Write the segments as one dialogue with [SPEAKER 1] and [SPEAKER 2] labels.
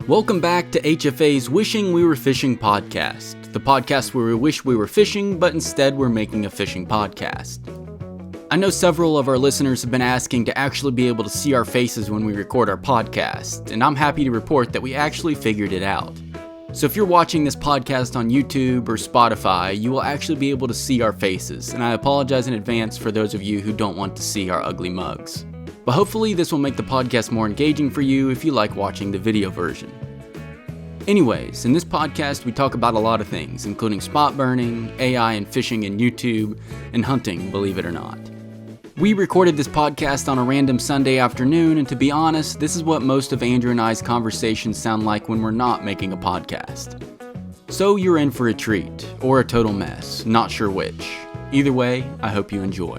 [SPEAKER 1] Welcome back to HFA's Wishing We Were Fishing podcast, the podcast where we wish we were fishing, but instead we're making a fishing podcast. I know several of our listeners have been asking to actually be able to see our faces when we record our podcast, and I'm happy to report that we actually figured it out. So if you're watching this podcast on YouTube or Spotify, you will actually be able to see our faces, and I apologize in advance for those of you who don't want to see our ugly mugs. But hopefully this will make the podcast more engaging for you if you like watching the video version. Anyways, in this podcast we talk about a lot of things, including spot burning, AI and fishing and YouTube, and hunting, believe it or not. We recorded this podcast on a random Sunday afternoon, and to be honest, this is what most of Andrew and I's conversations sound like when we're not making a podcast. So you're in for a treat, or a total mess, not sure which. Either way, I hope you enjoy.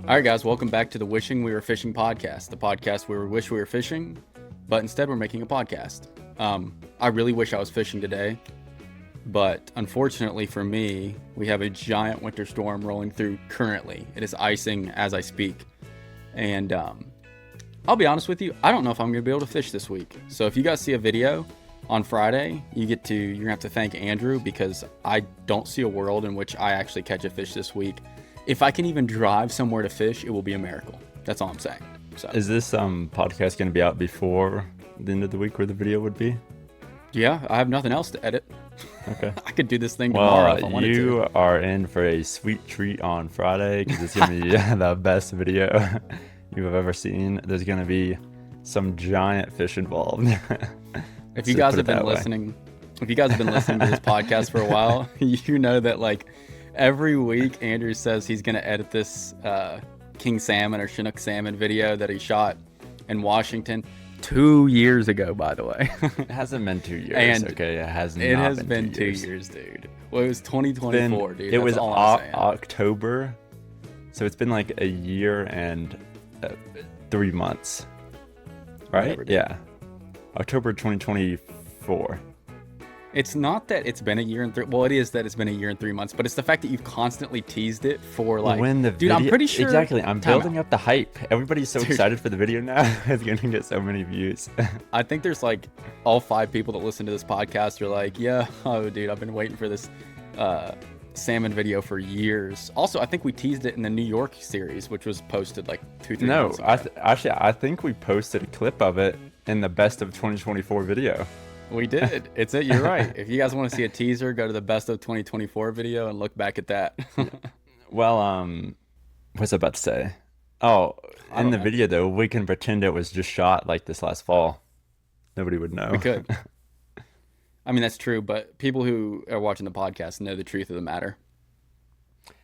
[SPEAKER 1] Alright guys, welcome back to the Wishing We Were Fishing podcast, the podcast where we wish we were fishing, but instead we're making a podcast. I really wish I was fishing today, but unfortunately for me, we have a giant winter storm rolling through currently. It is icing as I speak, and I'll be honest with you, I don't know if I'm going to be able to fish this week. So if you guys see a video on Friday, you're going to have to thank Andrew, because I don't see a world in which I actually catch a fish this week. If I can even drive somewhere to fish, it will be a miracle. That's all I'm saying. So.
[SPEAKER 2] Is this podcast going to be out before the end of the week where the video would be?
[SPEAKER 1] Yeah, I have nothing else to edit.
[SPEAKER 2] Okay.
[SPEAKER 1] I could do this thing tomorrow if I wanted to.
[SPEAKER 2] You are in for a sweet treat on Friday, because it's going to be the best video you have ever seen. There's going to be some giant fish involved.
[SPEAKER 1] If you guys have been listening to this podcast for a while, you know that like every week Andrew says he's going to edit this King Salmon or Chinook Salmon video that he shot in Washington 2 years ago, by the way.
[SPEAKER 2] It hasn't been 2 years. And okay, it has
[SPEAKER 1] been 2 years, dude. Well, it was 2024, dude.
[SPEAKER 2] It was October, so it's been like a year and 3 months, right?
[SPEAKER 1] Whatever,
[SPEAKER 2] yeah, October 2024.
[SPEAKER 1] It's not that it's been a year and it is that it's been a year and 3 months, but it's the fact that you've constantly teased it for like, I'm pretty sure.
[SPEAKER 2] Exactly. I'm building up the hype. Everybody's so excited for the video now. It's going to get so many views.
[SPEAKER 1] I think there's like all 5 people that listen to this podcast are like, yeah, oh dude, I've been waiting for this salmon video for years. Also, I think we teased it in the New York series, which was posted like 2-3 months ago.
[SPEAKER 2] I think we posted a clip of it in the best of 2024 video.
[SPEAKER 1] We did. You're right. If you guys want to see a teaser, go to the best of 2024 video and look back at that.
[SPEAKER 2] Well, what was I about to say? Oh, in the video though, we can pretend it was just shot like this last fall. Nobody would know.
[SPEAKER 1] We could. I mean, that's true, but people who are watching the podcast know the truth of the matter.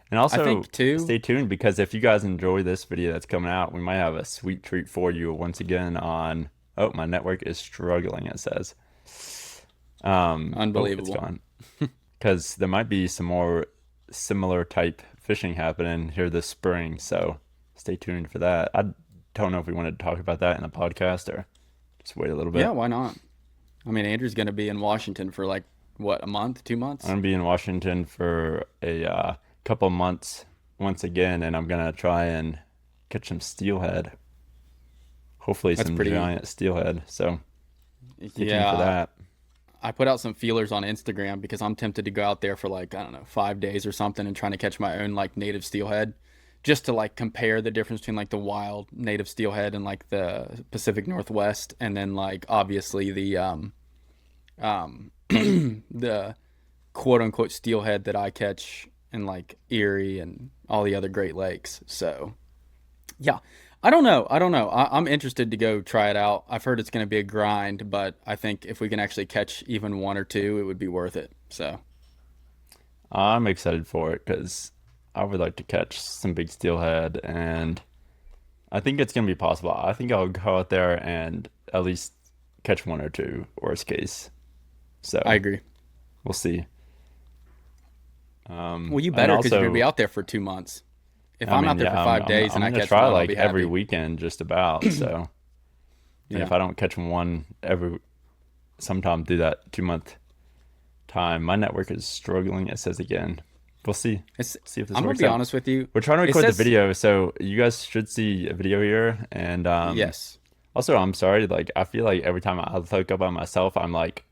[SPEAKER 2] And also,
[SPEAKER 1] I think too,
[SPEAKER 2] stay tuned, because if you guys enjoy this video that's coming out, we might have a sweet treat for you once again on... Oh, my network is struggling, it says.
[SPEAKER 1] Unbelievable.
[SPEAKER 2] It's gone. Because there might be some more similar type fishing happening here this spring, so stay tuned for that. I don't know if we wanted to talk about that in the podcast or just wait a little bit.
[SPEAKER 1] Yeah, why not? I mean, Andrew's going to be in Washington for like, what, a month, 2 months?
[SPEAKER 2] I'm going to be in Washington for a couple months once again, and I'm going to try and catch some steelhead. Hopefully some giant steelhead, so stay tuned for that.
[SPEAKER 1] I put out some feelers on Instagram because I'm tempted to go out there for like, I don't know, 5 days or something and trying to catch my own like native steelhead, just to like compare the difference between like the wild native steelhead and like the Pacific Northwest, and then like obviously the the quote unquote steelhead that I catch in like Erie and all the other Great Lakes. So yeah. I don't know. I'm interested to go try it out. I've heard it's going to be a grind, but I think if we can actually catch even 1 or 2, it would be worth it. So
[SPEAKER 2] I'm excited for it because I would like to catch some big steelhead, and I think it's going to be possible. I think I'll go out there and at least catch 1 or 2, worst case. So
[SPEAKER 1] I agree.
[SPEAKER 2] We'll see.
[SPEAKER 1] Well, you better, because you're going to be out there for 2 months. If I'm out there for 5 days and I catch one, I'll be happy. I'm going to try like every weekend just about, so. And if I don't catch one sometime through that 2 month time, my network is struggling, it says again. We'll see. See if this works out. I'm going to be honest with you.
[SPEAKER 2] We're trying to record the video, so you guys should see a video here. And
[SPEAKER 1] yes.
[SPEAKER 2] Also, I'm sorry, like I feel like every time I look up on myself, I'm like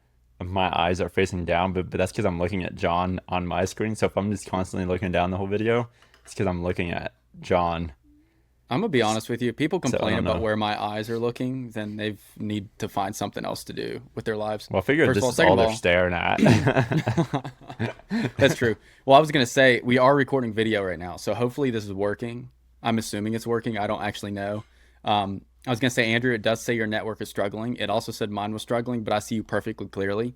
[SPEAKER 2] my eyes are facing down, but that's because I'm looking at John on my screen. So if I'm just constantly looking down the whole video, it's because I'm looking at John.
[SPEAKER 1] I'm gonna be honest with you. If people
[SPEAKER 2] So I
[SPEAKER 1] complain
[SPEAKER 2] don't
[SPEAKER 1] about
[SPEAKER 2] know.
[SPEAKER 1] where my eyes are looking, then they need to find something else to do with their lives.
[SPEAKER 2] Well, I figured
[SPEAKER 1] First of
[SPEAKER 2] this
[SPEAKER 1] all,
[SPEAKER 2] is all
[SPEAKER 1] second
[SPEAKER 2] they're
[SPEAKER 1] of
[SPEAKER 2] staring at.
[SPEAKER 1] all, that's true. Well, I was gonna say we are recording video right now, so hopefully this is working. I'm assuming it's working. I don't actually know. I was gonna say, Andrew, it does say your network is struggling. It also said mine was struggling, but I see you perfectly clearly.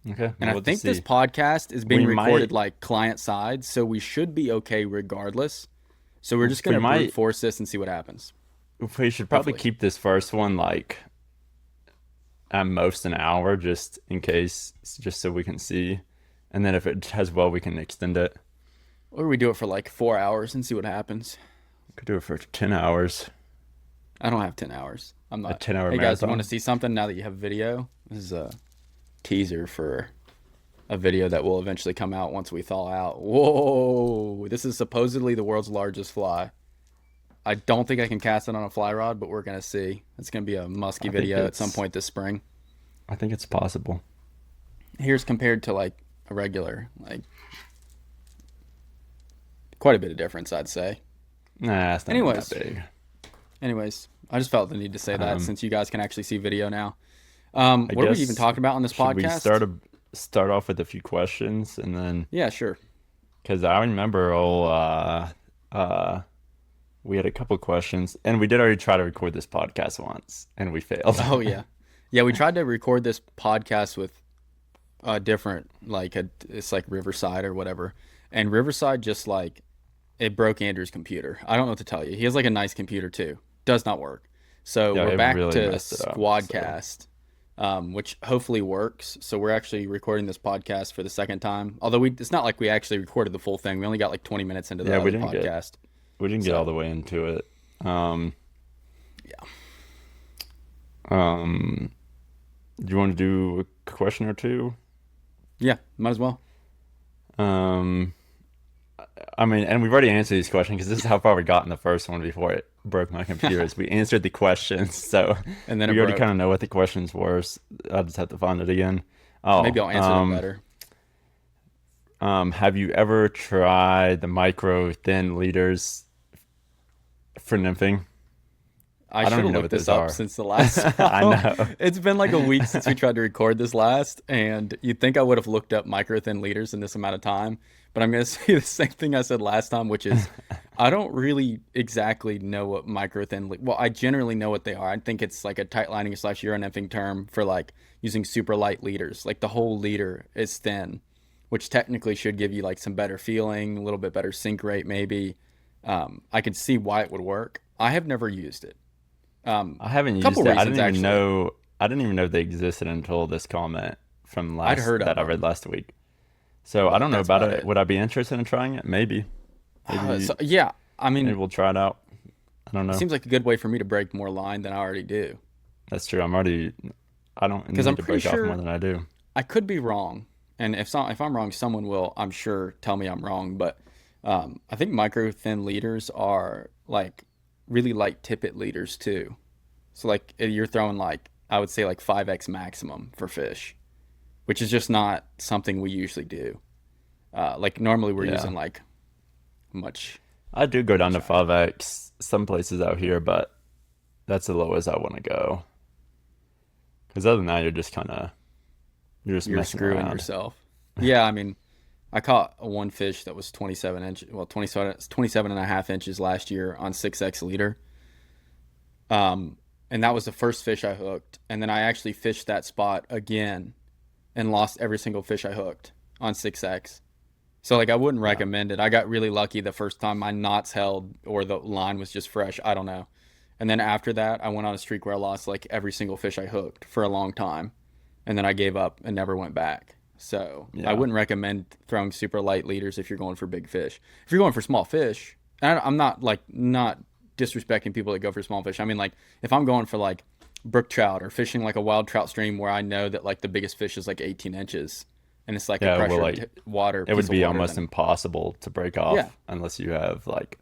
[SPEAKER 2] Okay,
[SPEAKER 1] And I
[SPEAKER 2] we'll just
[SPEAKER 1] think this
[SPEAKER 2] see.
[SPEAKER 1] podcast is being
[SPEAKER 2] We
[SPEAKER 1] recorded
[SPEAKER 2] might,
[SPEAKER 1] like client side, so we should be okay regardless. So we're just
[SPEAKER 2] we
[SPEAKER 1] gonna brute
[SPEAKER 2] might,
[SPEAKER 1] force this and see what happens.
[SPEAKER 2] we should probably
[SPEAKER 1] Hopefully.
[SPEAKER 2] keep this first one like at most an hour, just in case, just so we can see. And then if it does well, we can extend it.
[SPEAKER 1] Or we do it for like 4 hours and see what happens.
[SPEAKER 2] Could do it for 10 hours,
[SPEAKER 1] I don't have 10 hours. I'm
[SPEAKER 2] a
[SPEAKER 1] not.
[SPEAKER 2] 10-hour
[SPEAKER 1] Hey guys, you want to
[SPEAKER 2] marathon.
[SPEAKER 1] see something now that you have video? This is a teaser for a video that will eventually come out once we thaw out. Whoa! This is supposedly the world's largest fly. I don't think I can cast it on a fly rod, but we're gonna see. It's gonna be a musky
[SPEAKER 2] I think
[SPEAKER 1] video at some
[SPEAKER 2] it's,
[SPEAKER 1] point this spring.
[SPEAKER 2] I think it's possible.
[SPEAKER 1] Here's compared to like a regular, like quite a bit of difference, I'd say.
[SPEAKER 2] Nah, it's not even that
[SPEAKER 1] Anyways,
[SPEAKER 2] big.
[SPEAKER 1] I just felt the need to say that
[SPEAKER 2] Um,
[SPEAKER 1] since you guys can actually see video now.
[SPEAKER 2] I
[SPEAKER 1] What are we even
[SPEAKER 2] guess
[SPEAKER 1] talking about on this
[SPEAKER 2] should we
[SPEAKER 1] podcast?
[SPEAKER 2] start off with a few questions and then
[SPEAKER 1] Yeah, sure.
[SPEAKER 2] because I remember uh we had a couple questions and we did already try to record this podcast once and we failed.
[SPEAKER 1] Oh yeah, yeah. We tried to record this podcast with a different, it's like Riverside or whatever, and Riverside just like it broke Andrew's computer. I don't know what to tell you. He has like a nice computer too. Does not work. So
[SPEAKER 2] Yeah,
[SPEAKER 1] we're
[SPEAKER 2] it
[SPEAKER 1] back
[SPEAKER 2] really
[SPEAKER 1] to
[SPEAKER 2] messed it up. So
[SPEAKER 1] Squadcast, which hopefully works. So we're actually recording this podcast for the second time. Although it's not like we actually recorded the full thing. We only got like 20 minutes into the
[SPEAKER 2] yeah,
[SPEAKER 1] other podcast.
[SPEAKER 2] we didn't get all
[SPEAKER 1] So
[SPEAKER 2] the way into it. Um
[SPEAKER 1] yeah,
[SPEAKER 2] um do you want to do a question or two?
[SPEAKER 1] yeah, might as well.
[SPEAKER 2] Um I mean, and we've already answered these questions because this is how far we got in the first one before it broke my computer. Is we answered the questions, so
[SPEAKER 1] And then it
[SPEAKER 2] we already
[SPEAKER 1] broke.
[SPEAKER 2] kind of know what the questions were. I'll just have to find it again. Oh,
[SPEAKER 1] Maybe I'll answer them better.
[SPEAKER 2] have you ever tried the micro thin leaders for nymphing?
[SPEAKER 1] I
[SPEAKER 2] I don't
[SPEAKER 1] should
[SPEAKER 2] even
[SPEAKER 1] have
[SPEAKER 2] know
[SPEAKER 1] looked
[SPEAKER 2] what
[SPEAKER 1] this
[SPEAKER 2] those
[SPEAKER 1] up
[SPEAKER 2] are.
[SPEAKER 1] since the last
[SPEAKER 2] I
[SPEAKER 1] time.
[SPEAKER 2] know.
[SPEAKER 1] It's been like a week since we tried to record this last, and you'd think I would have looked up micro thin liters in this amount of time. But I'm going to say the same thing I said last time, which is I don't really exactly know what micro thin. Well, I generally know what they are. I think it's like a tight lining slash euro nymphing term for like using super light leaders. Like the whole leader is thin, which technically should give you like some better feeling, a little bit better sink rate, maybe. I could see why it would work. I have never used it.
[SPEAKER 2] I haven't
[SPEAKER 1] Couple
[SPEAKER 2] used it.
[SPEAKER 1] reasons actually.
[SPEAKER 2] I didn't even know they existed until this comment from
[SPEAKER 1] I'd
[SPEAKER 2] last
[SPEAKER 1] heard of
[SPEAKER 2] that I read
[SPEAKER 1] them,
[SPEAKER 2] last week. So I
[SPEAKER 1] but
[SPEAKER 2] don't know
[SPEAKER 1] that's
[SPEAKER 2] about
[SPEAKER 1] about
[SPEAKER 2] it.
[SPEAKER 1] it.
[SPEAKER 2] Would I be interested in trying it? Maybe. Maybe
[SPEAKER 1] So yeah, I
[SPEAKER 2] maybe
[SPEAKER 1] mean,
[SPEAKER 2] we'll try it out. I don't
[SPEAKER 1] it
[SPEAKER 2] know.
[SPEAKER 1] seems like a good way for me to break more line than I already do.
[SPEAKER 2] That's true. I don't
[SPEAKER 1] Because I'm
[SPEAKER 2] need to
[SPEAKER 1] pretty
[SPEAKER 2] break off more
[SPEAKER 1] sure
[SPEAKER 2] than I do.
[SPEAKER 1] I could be wrong, and if I'm wrong, someone will, I'm sure, tell me I'm wrong. But I think micro thin leaders are like really light tippet leaders too. So like you're throwing like I would say like 5x maximum for fish, which is just not something we usually do. Like normally we're
[SPEAKER 2] Yeah.
[SPEAKER 1] using like much
[SPEAKER 2] I do go down
[SPEAKER 1] much
[SPEAKER 2] to
[SPEAKER 1] higher.
[SPEAKER 2] 5x some places out here, but that's the lowest I want to go. Because other than that, you're just
[SPEAKER 1] You're
[SPEAKER 2] messing
[SPEAKER 1] screwing
[SPEAKER 2] around.
[SPEAKER 1] yourself. Yeah, I mean, I caught one fish that was 27 inches, well, 27 and a half inches last year on 6X leader. And that was the first fish I hooked. And then I actually fished that spot again and lost every single fish I hooked on 6X. So, like, I wouldn't
[SPEAKER 2] Yeah.
[SPEAKER 1] recommend it. I got really lucky the first time my knots held or the line was just fresh. I don't know. And then after that, I went on a streak where I lost like every single fish I hooked for a long time. And then I gave up and never went back. So I
[SPEAKER 2] Yeah.
[SPEAKER 1] wouldn't recommend throwing super light leaders if you're going for big fish. If you're going for small fish, and I'm not disrespecting people that go for small fish. I mean, like if I'm going for like brook trout or fishing like a wild trout stream where I know that like the biggest fish is like 18 inches and it's like a
[SPEAKER 2] Yeah, well,
[SPEAKER 1] pressured
[SPEAKER 2] like
[SPEAKER 1] water
[SPEAKER 2] it would
[SPEAKER 1] piece of
[SPEAKER 2] be
[SPEAKER 1] water,
[SPEAKER 2] almost
[SPEAKER 1] then
[SPEAKER 2] impossible to break
[SPEAKER 1] yeah,
[SPEAKER 2] off unless you have like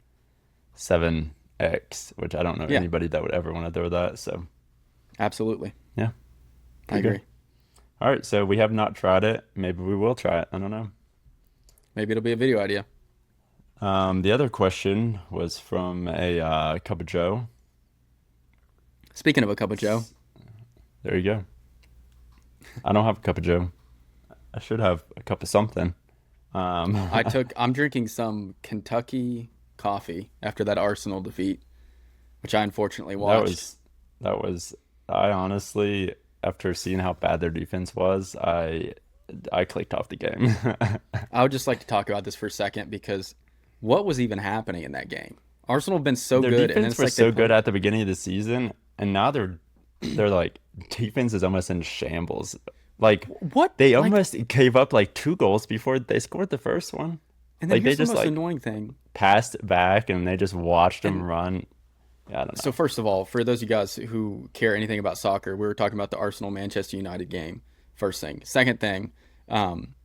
[SPEAKER 2] 7x, which I don't know
[SPEAKER 1] yeah.
[SPEAKER 2] anybody that would ever want to throw that. So
[SPEAKER 1] Absolutely.
[SPEAKER 2] Yeah.
[SPEAKER 1] I agree.
[SPEAKER 2] All right, so we have not tried it. Maybe we will try it. I don't know.
[SPEAKER 1] Maybe it'll be a video idea.
[SPEAKER 2] The other question was from a Cup of Joe.
[SPEAKER 1] Speaking of a cup of Joe,
[SPEAKER 2] There you go. I don't have a Cup of Joe. I should have a cup of something.
[SPEAKER 1] I'm drinking some Kentucky coffee after that Arsenal defeat, which I unfortunately watched.
[SPEAKER 2] I honestly, after seeing how bad their defense was, I clicked off the game.
[SPEAKER 1] I would just like to talk about this for a second because what was even happening in that game? Arsenal have been so
[SPEAKER 2] Their
[SPEAKER 1] good, and then
[SPEAKER 2] defense
[SPEAKER 1] it's
[SPEAKER 2] was
[SPEAKER 1] like
[SPEAKER 2] so good at the beginning of the season, and now they're like defense is almost in shambles. Like
[SPEAKER 1] what
[SPEAKER 2] they
[SPEAKER 1] like,
[SPEAKER 2] almost gave up like 2 goals before they scored the first one.
[SPEAKER 1] and then
[SPEAKER 2] Like they
[SPEAKER 1] here's the
[SPEAKER 2] just
[SPEAKER 1] most
[SPEAKER 2] like
[SPEAKER 1] annoying thing.
[SPEAKER 2] passed it back and they just watched them
[SPEAKER 1] And
[SPEAKER 2] run. Yeah, I don't
[SPEAKER 1] so
[SPEAKER 2] know.
[SPEAKER 1] first of all, for those of you guys who care anything about soccer, we were talking about the Arsenal Manchester United game. First thing. Second thing, um,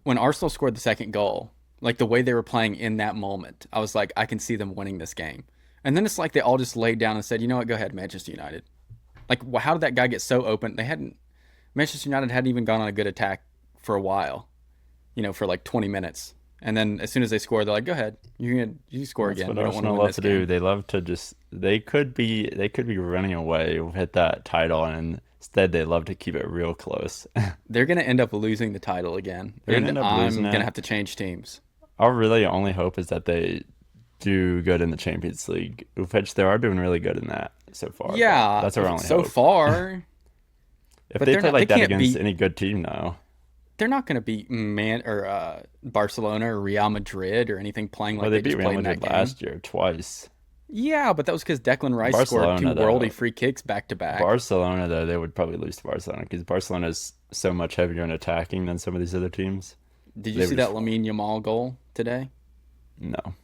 [SPEAKER 1] when Arsenal scored the second goal, like the way they were playing in that moment, I was like, I can see them winning this game. And then it's like they all just laid down and said, you know what, go ahead, Manchester United. Like, how did that guy get so open? Manchester United hadn't even gone on a good attack for a while, for like 20 minutes. And then as soon as they score, they're like, go ahead, you score
[SPEAKER 2] That's
[SPEAKER 1] again.
[SPEAKER 2] what
[SPEAKER 1] We don't want to
[SPEAKER 2] Arsenal
[SPEAKER 1] win
[SPEAKER 2] love
[SPEAKER 1] this
[SPEAKER 2] to do.
[SPEAKER 1] game.
[SPEAKER 2] They love to just they could be running away with that title, and instead they love to keep it real close.
[SPEAKER 1] They're going to end up losing the title again.
[SPEAKER 2] They're gonna
[SPEAKER 1] And
[SPEAKER 2] end up
[SPEAKER 1] I'm
[SPEAKER 2] losing
[SPEAKER 1] going to
[SPEAKER 2] it.
[SPEAKER 1] have to change teams.
[SPEAKER 2] Our really only hope is that they do good in the Champions League, which they are doing really good in that so far. But
[SPEAKER 1] Yeah,
[SPEAKER 2] that's our only
[SPEAKER 1] so
[SPEAKER 2] hope.
[SPEAKER 1] far.
[SPEAKER 2] If
[SPEAKER 1] But
[SPEAKER 2] they
[SPEAKER 1] they're
[SPEAKER 2] play
[SPEAKER 1] not, they
[SPEAKER 2] like that
[SPEAKER 1] can't
[SPEAKER 2] against
[SPEAKER 1] beat
[SPEAKER 2] any good team, though,
[SPEAKER 1] they're not going to beat Barcelona or Real Madrid or anything playing
[SPEAKER 2] well,
[SPEAKER 1] like
[SPEAKER 2] they
[SPEAKER 1] they
[SPEAKER 2] beat
[SPEAKER 1] just
[SPEAKER 2] Real
[SPEAKER 1] played in that
[SPEAKER 2] Madrid
[SPEAKER 1] game.
[SPEAKER 2] last year twice.
[SPEAKER 1] Yeah, but that was because Declan Rice scored two
[SPEAKER 2] Barcelona,
[SPEAKER 1] worldy
[SPEAKER 2] though,
[SPEAKER 1] free kicks back to back.
[SPEAKER 2] Barcelona though they would probably lose to Barcelona because Barcelona is so much heavier in attacking than some of these other teams.
[SPEAKER 1] Did you
[SPEAKER 2] They
[SPEAKER 1] see
[SPEAKER 2] would
[SPEAKER 1] that
[SPEAKER 2] just
[SPEAKER 1] Lamine Yamal goal today?
[SPEAKER 2] no,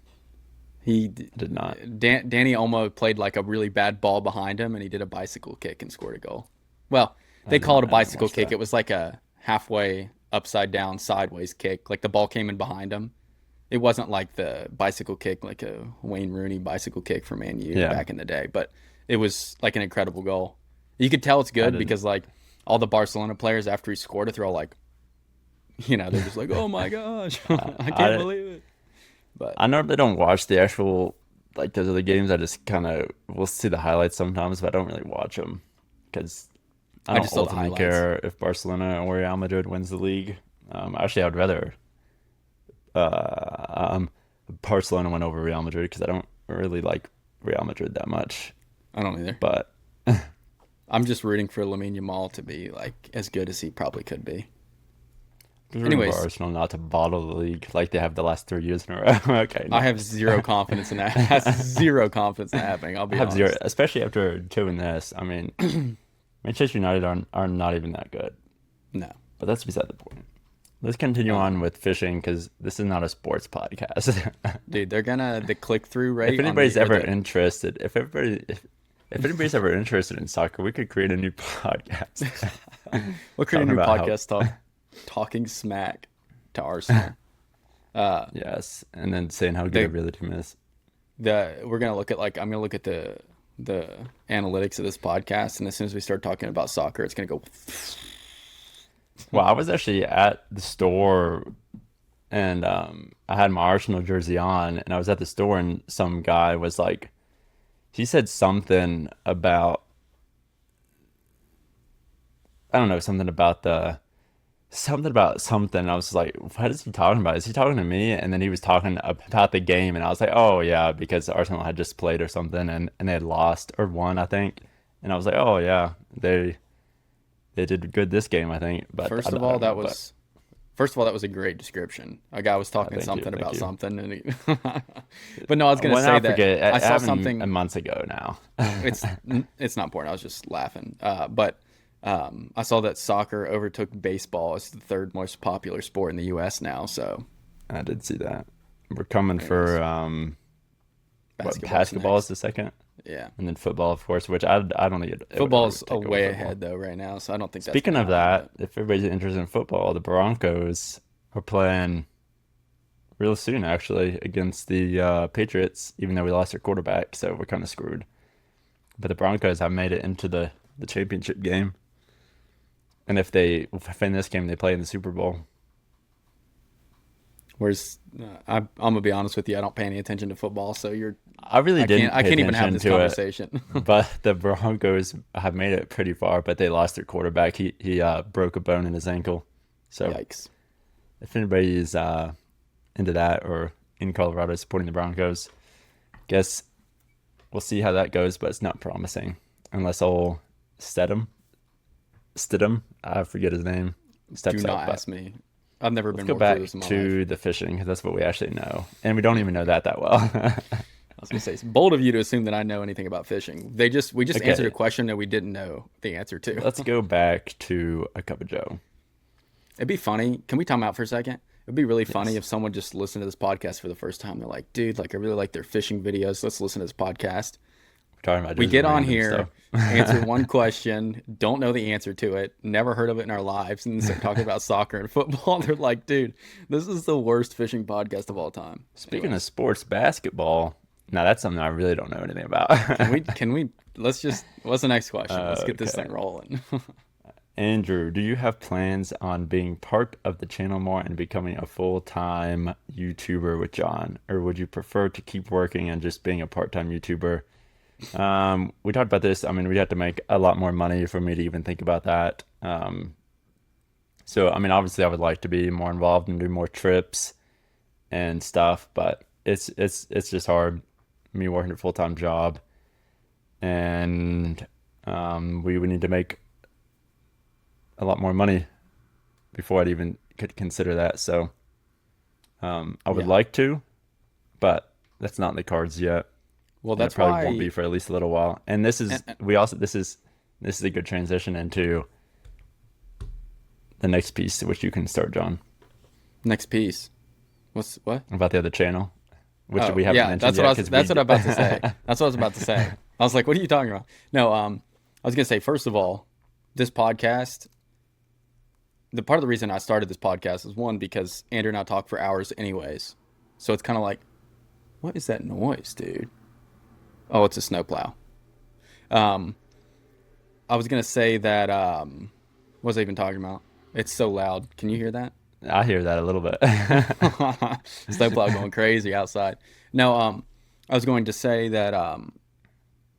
[SPEAKER 1] He
[SPEAKER 2] I did not.
[SPEAKER 1] Danny Olmo played like a really bad ball behind him, and he did a bicycle kick and scored a goal. Well, they call it a
[SPEAKER 2] I didn't
[SPEAKER 1] bicycle
[SPEAKER 2] watch
[SPEAKER 1] kick.
[SPEAKER 2] that.
[SPEAKER 1] It was like a halfway upside down sideways kick. Like the ball came in behind him. It wasn't like the bicycle kick, like a Wayne Rooney bicycle kick from Man U
[SPEAKER 2] Yeah,
[SPEAKER 1] back in the day, but it was like an incredible goal. You could tell it's
[SPEAKER 2] I
[SPEAKER 1] good
[SPEAKER 2] didn't.
[SPEAKER 1] because like all the Barcelona players after he scored it, they're all like, they're just like, oh my gosh, I can't
[SPEAKER 2] I
[SPEAKER 1] believe it. But
[SPEAKER 2] I normally don't watch the actual like those other games. I just kind of will see the highlights sometimes, but I don't really watch them because I
[SPEAKER 1] I
[SPEAKER 2] don't
[SPEAKER 1] just saw the
[SPEAKER 2] ultimately
[SPEAKER 1] highlights.
[SPEAKER 2] care if Barcelona or Real Madrid wins the league. Actually, I'd rather um, Barcelona win over Real Madrid because I don't really like Real Madrid that much.
[SPEAKER 1] I don't either.
[SPEAKER 2] But
[SPEAKER 1] I'm just rooting for Lamine Yamal to be like as good as he probably could be.
[SPEAKER 2] just rooting for
[SPEAKER 1] Anyways,
[SPEAKER 2] Arsenal not to bottle the league like they have the last 3 years in a row. Okay,
[SPEAKER 1] I have
[SPEAKER 2] next.
[SPEAKER 1] zero confidence in that. Has zero confidence in that happening. I'll
[SPEAKER 2] I
[SPEAKER 1] be
[SPEAKER 2] have zero,
[SPEAKER 1] honest.
[SPEAKER 2] especially after doing this. I mean, Manchester United are not even that good.
[SPEAKER 1] No,
[SPEAKER 2] But that's beside the point. Let's continue on
[SPEAKER 1] um,
[SPEAKER 2] with fishing because this is not a sports podcast.
[SPEAKER 1] dude, the click through
[SPEAKER 2] If
[SPEAKER 1] rate on
[SPEAKER 2] anybody's
[SPEAKER 1] the or
[SPEAKER 2] ever
[SPEAKER 1] the
[SPEAKER 2] interested, if anybody's ever interested in soccer, we could create a new podcast
[SPEAKER 1] we'll create a
[SPEAKER 2] talking
[SPEAKER 1] new
[SPEAKER 2] about how
[SPEAKER 1] podcast talking smack to Arsenal. Uh,
[SPEAKER 2] yes, and then saying how good
[SPEAKER 1] the
[SPEAKER 2] every other team is.
[SPEAKER 1] we're gonna look at like I'm gonna look at the analytics of this podcast, and as soon as we start talking about soccer, it's gonna go.
[SPEAKER 2] Well, I was actually at the store and I had my Arsenal jersey on, and I was at the store, and some guy was like, he said something about, I don't know, something about something. I was like, what is he talking about? Is he talking to me? And then he was talking about the game, and I was like, oh yeah, because Arsenal had just played or something, and they had lost or won, I think. And I was like, oh yeah, they did good this game, I think. But
[SPEAKER 1] First
[SPEAKER 2] I
[SPEAKER 1] of all,
[SPEAKER 2] don't know. But
[SPEAKER 1] that was a great description. A guy was talking
[SPEAKER 2] thank you,
[SPEAKER 1] something
[SPEAKER 2] thank
[SPEAKER 1] about
[SPEAKER 2] you.
[SPEAKER 1] something, and but no, I was gonna
[SPEAKER 2] Well,
[SPEAKER 1] say
[SPEAKER 2] I
[SPEAKER 1] that
[SPEAKER 2] forget.
[SPEAKER 1] I
[SPEAKER 2] It
[SPEAKER 1] saw
[SPEAKER 2] happened
[SPEAKER 1] something.
[SPEAKER 2] months ago now.
[SPEAKER 1] It's it's not important. I was just laughing. But I saw that soccer overtook baseball as the third most popular sport in the U.S. now. So,
[SPEAKER 2] I did see that. We're coming
[SPEAKER 1] anyways,
[SPEAKER 2] for what
[SPEAKER 1] basketball's
[SPEAKER 2] basketball is
[SPEAKER 1] next.
[SPEAKER 2] the second,
[SPEAKER 1] Yeah,
[SPEAKER 2] and then football, of course, which I don't think it would
[SPEAKER 1] football's a
[SPEAKER 2] overtake over
[SPEAKER 1] way
[SPEAKER 2] football.
[SPEAKER 1] ahead though right now. So I don't think that's
[SPEAKER 2] Speaking
[SPEAKER 1] gonna
[SPEAKER 2] of
[SPEAKER 1] happen.
[SPEAKER 2] that,
[SPEAKER 1] But
[SPEAKER 2] if everybody's interested in football, the Broncos are playing real soon, actually, against the Patriots, even though we lost our quarterback, so we're kind of screwed. But the Broncos have made it into the the championship game. And if they win this game, they play in the Super Bowl.
[SPEAKER 1] I'm gonna be honest with you. I don't pay any attention to football, so
[SPEAKER 2] I really didn't.
[SPEAKER 1] I
[SPEAKER 2] pay
[SPEAKER 1] can't even have
[SPEAKER 2] attention
[SPEAKER 1] this
[SPEAKER 2] to
[SPEAKER 1] conversation.
[SPEAKER 2] But the Broncos have made it pretty far, but they lost their quarterback. He broke a bone in his ankle. So
[SPEAKER 1] Yikes.
[SPEAKER 2] if anybody is into that or in Colorado supporting the Broncos, guess we'll see how that goes, but it's not promising unless old Stidham, I forget his name, steps
[SPEAKER 1] Do
[SPEAKER 2] up.
[SPEAKER 1] not ask me. I've never been
[SPEAKER 2] Let's go
[SPEAKER 1] more
[SPEAKER 2] back
[SPEAKER 1] clueless in my
[SPEAKER 2] to
[SPEAKER 1] life.
[SPEAKER 2] the fishing because that's what we actually know, and we don't even know that well.
[SPEAKER 1] I was gonna say it's bold of you to assume that I know anything about fishing. We just
[SPEAKER 2] Okay.
[SPEAKER 1] answered a question that we didn't know the answer to.
[SPEAKER 2] Let's go back to a cup of Joe.
[SPEAKER 1] It'd be funny. Can we time out for a second? It'd be really funny
[SPEAKER 2] Yes.
[SPEAKER 1] if someone just listened to this podcast for the first time. They're like, dude, like I really like their fishing videos. Let's listen to this podcast.
[SPEAKER 2] We're talking about
[SPEAKER 1] We
[SPEAKER 2] just
[SPEAKER 1] get on
[SPEAKER 2] random
[SPEAKER 1] here,
[SPEAKER 2] stuff.
[SPEAKER 1] answer one question, don't know the answer to it, never heard of it in our lives, and then start talking about soccer and football. They're like, dude, this is the worst fishing podcast of all time.
[SPEAKER 2] Speaking
[SPEAKER 1] Anyway,
[SPEAKER 2] of sports, basketball. Now that's something I really don't know anything about.
[SPEAKER 1] can we what's the next question? Let's get this
[SPEAKER 2] Okay.
[SPEAKER 1] thing rolling.
[SPEAKER 2] Andrew, do you have plans on being part of the channel more and becoming a full-time YouTuber with John? Or would you prefer to keep working and just being a part-time YouTuber? We talked about this. I mean, we'd have to make a lot more money for me to even think about that. So, I mean, obviously I would like to be more involved and do more trips and stuff, but it's just hard, me working a full-time job. And we would need to make a lot more money before I'd even could consider that. So I would
[SPEAKER 1] Yeah.
[SPEAKER 2] like to, but that's not in the cards yet.
[SPEAKER 1] Well,
[SPEAKER 2] And it
[SPEAKER 1] that's
[SPEAKER 2] probably
[SPEAKER 1] why
[SPEAKER 2] won't be for at least a little while. And this is this is a good transition into the next piece, which you can start, John,
[SPEAKER 1] next piece. What?
[SPEAKER 2] about the other channel, which we haven't
[SPEAKER 1] yeah,
[SPEAKER 2] mentioned
[SPEAKER 1] that's
[SPEAKER 2] yet.
[SPEAKER 1] what I was,
[SPEAKER 2] 'cause
[SPEAKER 1] that's
[SPEAKER 2] we-
[SPEAKER 1] what I'm about to say. That's what I was about to say. I was like, what are you talking about? No, I was gonna say, first of all, this podcast, the part of the reason I started this podcast is one, because Andrew and I talk for hours anyways. So it's kind of like, what is that noise, dude? Oh, it's a snowplow. I was gonna say that what was I even talking about? It's so loud. Can you hear that?
[SPEAKER 2] I hear that a little bit.
[SPEAKER 1] Snowplow going crazy outside. No, I was going to say that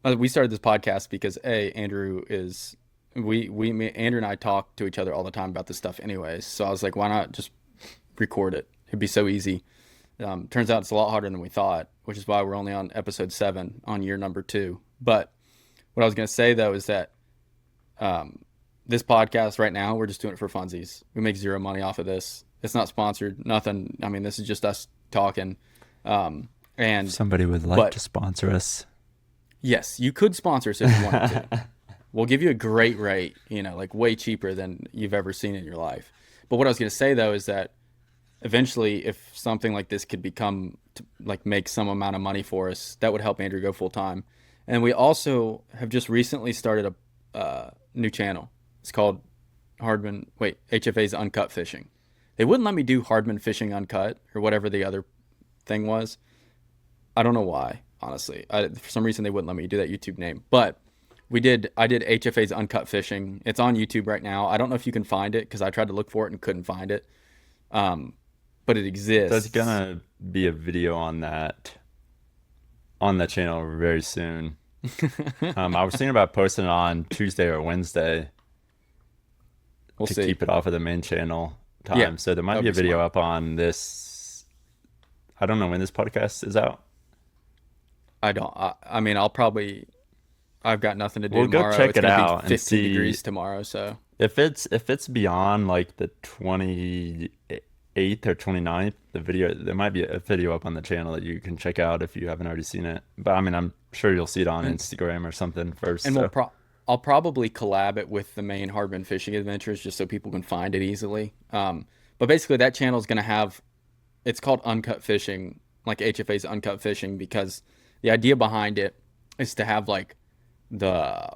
[SPEAKER 1] we started this podcast because Andrew and I talk to each other all the time about this stuff anyways. So I was like, why not just record it? It'd be so easy. Turns out it's a lot harder than we thought, which is why we're only on episode 7 on year number 2. But what I was going to say though is that this podcast right now, we're just doing it for funsies. We make zero money off of this. It's not sponsored, nothing. I mean, this is just us talking. And
[SPEAKER 2] Somebody would like
[SPEAKER 1] But-
[SPEAKER 2] to sponsor us.
[SPEAKER 1] yes, you could sponsor us if you wanted to. We'll give you a great rate, like way cheaper than you've ever seen in your life. But what I was going to say though is that eventually, if something like this could make some amount of money for us, that would help Andrew go full time. And we also have just recently started a new channel. It's called HFA's Uncut Fishing. They wouldn't let me do Hardman Fishing Uncut or whatever the other thing was. I don't know why, honestly. For some reason, they wouldn't let me do that YouTube name. But I did HFA's Uncut Fishing. It's on YouTube right now. I don't know if you can find it because I tried to look for it and couldn't find it. But it exists.
[SPEAKER 2] There's gonna be a video on that channel very soon. I was thinking about posting it on Tuesday or Wednesday
[SPEAKER 1] We'll
[SPEAKER 2] to
[SPEAKER 1] see.
[SPEAKER 2] keep it off of the main channel time.
[SPEAKER 1] Yeah,
[SPEAKER 2] So there might
[SPEAKER 1] that'd
[SPEAKER 2] be a
[SPEAKER 1] be
[SPEAKER 2] video
[SPEAKER 1] smart.
[SPEAKER 2] up on this. I don't know when this podcast is out.
[SPEAKER 1] I don't. I mean, I've got nothing to do
[SPEAKER 2] We'll go
[SPEAKER 1] tomorrow.
[SPEAKER 2] check
[SPEAKER 1] It's
[SPEAKER 2] it
[SPEAKER 1] gonna
[SPEAKER 2] out
[SPEAKER 1] be
[SPEAKER 2] and
[SPEAKER 1] 15
[SPEAKER 2] see-
[SPEAKER 1] degrees tomorrow, so
[SPEAKER 2] If it's beyond like the 28th or 29th, there might be a video up on the channel that you can check out if you haven't already seen it. But I mean, I'm sure you'll see it on Instagram or something first.
[SPEAKER 1] and
[SPEAKER 2] so.
[SPEAKER 1] I'll probably collab it with the main Hardman Fishing Adventures just so people can find it easily. But basically, that channel is going to have, it's called Uncut Fishing, like HFA's Uncut Fishing, because the idea behind it is to have like the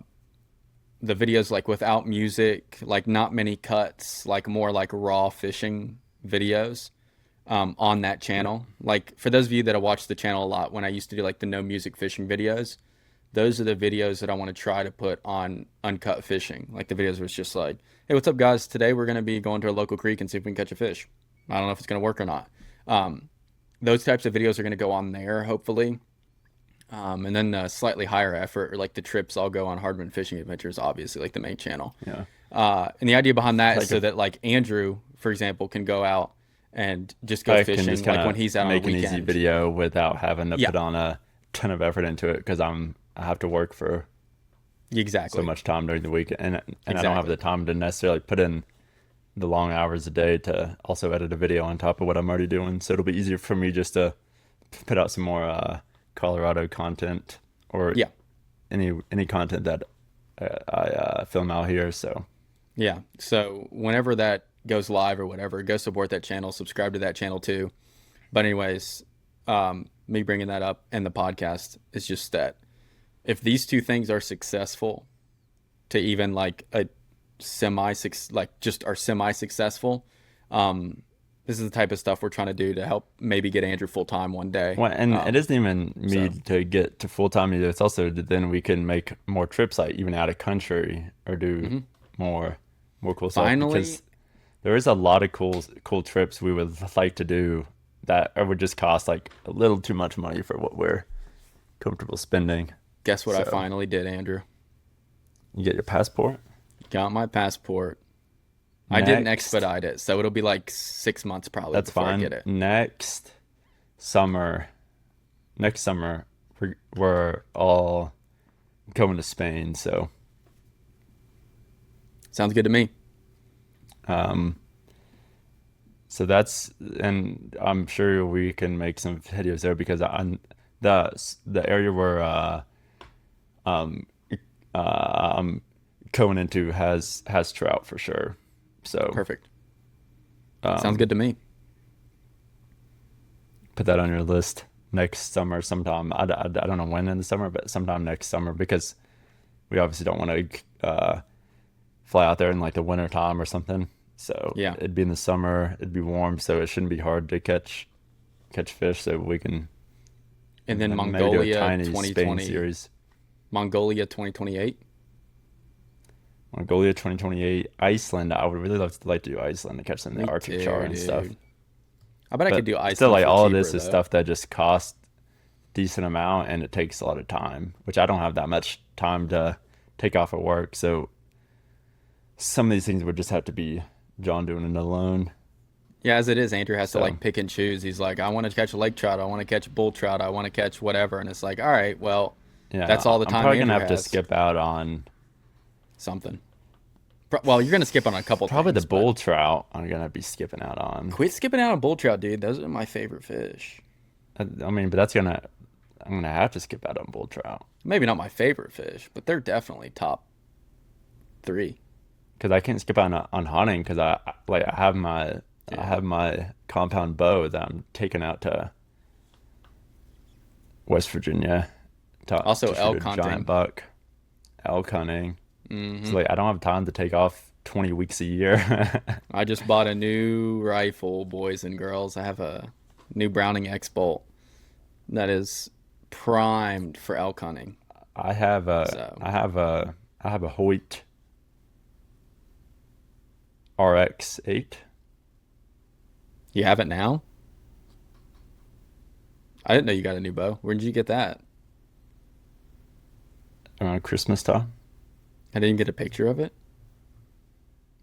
[SPEAKER 1] videos like without music, like not many cuts, like more like raw fishing videos on that channel. Like for those of you that have watched the channel a lot, when I used to do like the no music fishing videos, those are the videos that I want to try to put on Uncut Fishing. Like the videos where it's just like, hey, what's up, guys? Today we're going to be going to a local creek and see if we can catch a fish. I don't know if it's going to work or not. Those types of videos are going to go on there, hopefully. And then slightly higher effort, or like the trips, I'll go on Hardman Fishing Adventures, obviously, like the main channel.
[SPEAKER 2] Yeah.
[SPEAKER 1] And the idea behind that
[SPEAKER 2] Like
[SPEAKER 1] is so that like Andrew, for example, can go out and just go
[SPEAKER 2] I can
[SPEAKER 1] fishing
[SPEAKER 2] just
[SPEAKER 1] like
[SPEAKER 2] kind
[SPEAKER 1] when
[SPEAKER 2] of
[SPEAKER 1] he's out on a
[SPEAKER 2] make an
[SPEAKER 1] weekend.
[SPEAKER 2] easy video without having to
[SPEAKER 1] Yeah.
[SPEAKER 2] put on a ton of effort into it because I have to work for
[SPEAKER 1] Exactly.
[SPEAKER 2] so much time during the week, and I don't have
[SPEAKER 1] Exactly.
[SPEAKER 2] the time to necessarily put in the long hours a day to also edit a video on top of what I'm already doing. So it'll be easier for me just to put out some more Colorado content or
[SPEAKER 1] Yeah.
[SPEAKER 2] any content that I film out here. So
[SPEAKER 1] Yeah. So whenever that goes live or whatever, go support that channel, subscribe to that channel too. But anyways, me bringing that up and the podcast is just that if these two things are successful to even like a semi successful, this is the type of stuff we're trying to do to help maybe get Andrew full time one day.
[SPEAKER 2] well, and it isn't even me to get to full time either. It's also that then we can make more trips, like even out of country, or do more cool stuff.
[SPEAKER 1] Finally-
[SPEAKER 2] Because there is a lot of cool trips we would like to do that would just cost like a little too much money for what we're comfortable spending.
[SPEAKER 1] Guess what I
[SPEAKER 2] So-
[SPEAKER 1] finally did, Andrew?
[SPEAKER 2] You get your passport.
[SPEAKER 1] Got my passport. I didn't
[SPEAKER 2] Next.
[SPEAKER 1] expedite it, so it'll be like 6 months probably
[SPEAKER 2] That's
[SPEAKER 1] before
[SPEAKER 2] fine.
[SPEAKER 1] I get it.
[SPEAKER 2] Next summer, we're all going to Spain. So
[SPEAKER 1] Sounds good to me.
[SPEAKER 2] so that's, and I'm sure we can make some videos there because the area where I'm going into has trout for sure. So
[SPEAKER 1] Perfect. Sounds good to me.
[SPEAKER 2] put that on your list next summer sometime. I don't know when in the summer, but sometime next summer, because we obviously don't want to fly out there in like the winter time or something. So
[SPEAKER 1] Yeah.
[SPEAKER 2] it'd be in the summer, it'd be warm, so it shouldn't be hard to catch fish. So we can
[SPEAKER 1] And then
[SPEAKER 2] maybe do a
[SPEAKER 1] Mongolia
[SPEAKER 2] tiny Spain
[SPEAKER 1] 2020.
[SPEAKER 2] series.
[SPEAKER 1] Mongolia 2028.
[SPEAKER 2] Mongolia 2028, Iceland. I would really like to do Iceland to catch some of the
[SPEAKER 1] Me
[SPEAKER 2] Arctic
[SPEAKER 1] too,
[SPEAKER 2] char and stuff.
[SPEAKER 1] dude. I bet I
[SPEAKER 2] But
[SPEAKER 1] could do Iceland.
[SPEAKER 2] still, like
[SPEAKER 1] for
[SPEAKER 2] all of
[SPEAKER 1] cheaper,
[SPEAKER 2] this is
[SPEAKER 1] though.
[SPEAKER 2] stuff that just costs decent amount, and it takes a lot of time, which I don't have that much time to take off at work. So some of these things would just have to be John doing it alone.
[SPEAKER 1] Yeah, as it is, Andrew has to
[SPEAKER 2] So-
[SPEAKER 1] like pick and choose. He's like, I want to catch a lake trout, I want to catch bull trout, I want to catch whatever, and it's like, all right, well,
[SPEAKER 2] Yeah,
[SPEAKER 1] That's all the time
[SPEAKER 2] I'm probably gonna
[SPEAKER 1] Andrew
[SPEAKER 2] have
[SPEAKER 1] has.
[SPEAKER 2] to skip out on
[SPEAKER 1] something. Well, you're gonna skip on a couple.
[SPEAKER 2] probably
[SPEAKER 1] things,
[SPEAKER 2] the bull trout. I'm gonna be skipping out on.
[SPEAKER 1] but quit skipping out on bull trout, dude. Those are my favorite fish.
[SPEAKER 2] I mean, but I'm gonna have to skip out on bull trout
[SPEAKER 1] Maybe not my favorite fish, but they're definitely top 3.
[SPEAKER 2] because I can't skip out on hunting because I have my compound bow that I'm taking out to West Virginia.
[SPEAKER 1] Also
[SPEAKER 2] to shoot
[SPEAKER 1] elk
[SPEAKER 2] a
[SPEAKER 1] hunting.
[SPEAKER 2] giant buck, elk hunting.
[SPEAKER 1] Mm-hmm.
[SPEAKER 2] So I don't have time to take off 20 weeks a year.
[SPEAKER 1] I just bought a new rifle, boys and girls. I have a new Browning X Bolt that is primed for elk hunting.
[SPEAKER 2] I have
[SPEAKER 1] So-
[SPEAKER 2] I have a Hoyt RX-8.
[SPEAKER 1] You have it now? I didn't know you got a new bow. Where did you get that?
[SPEAKER 2] Around Christmas time.
[SPEAKER 1] I didn't get a picture of it.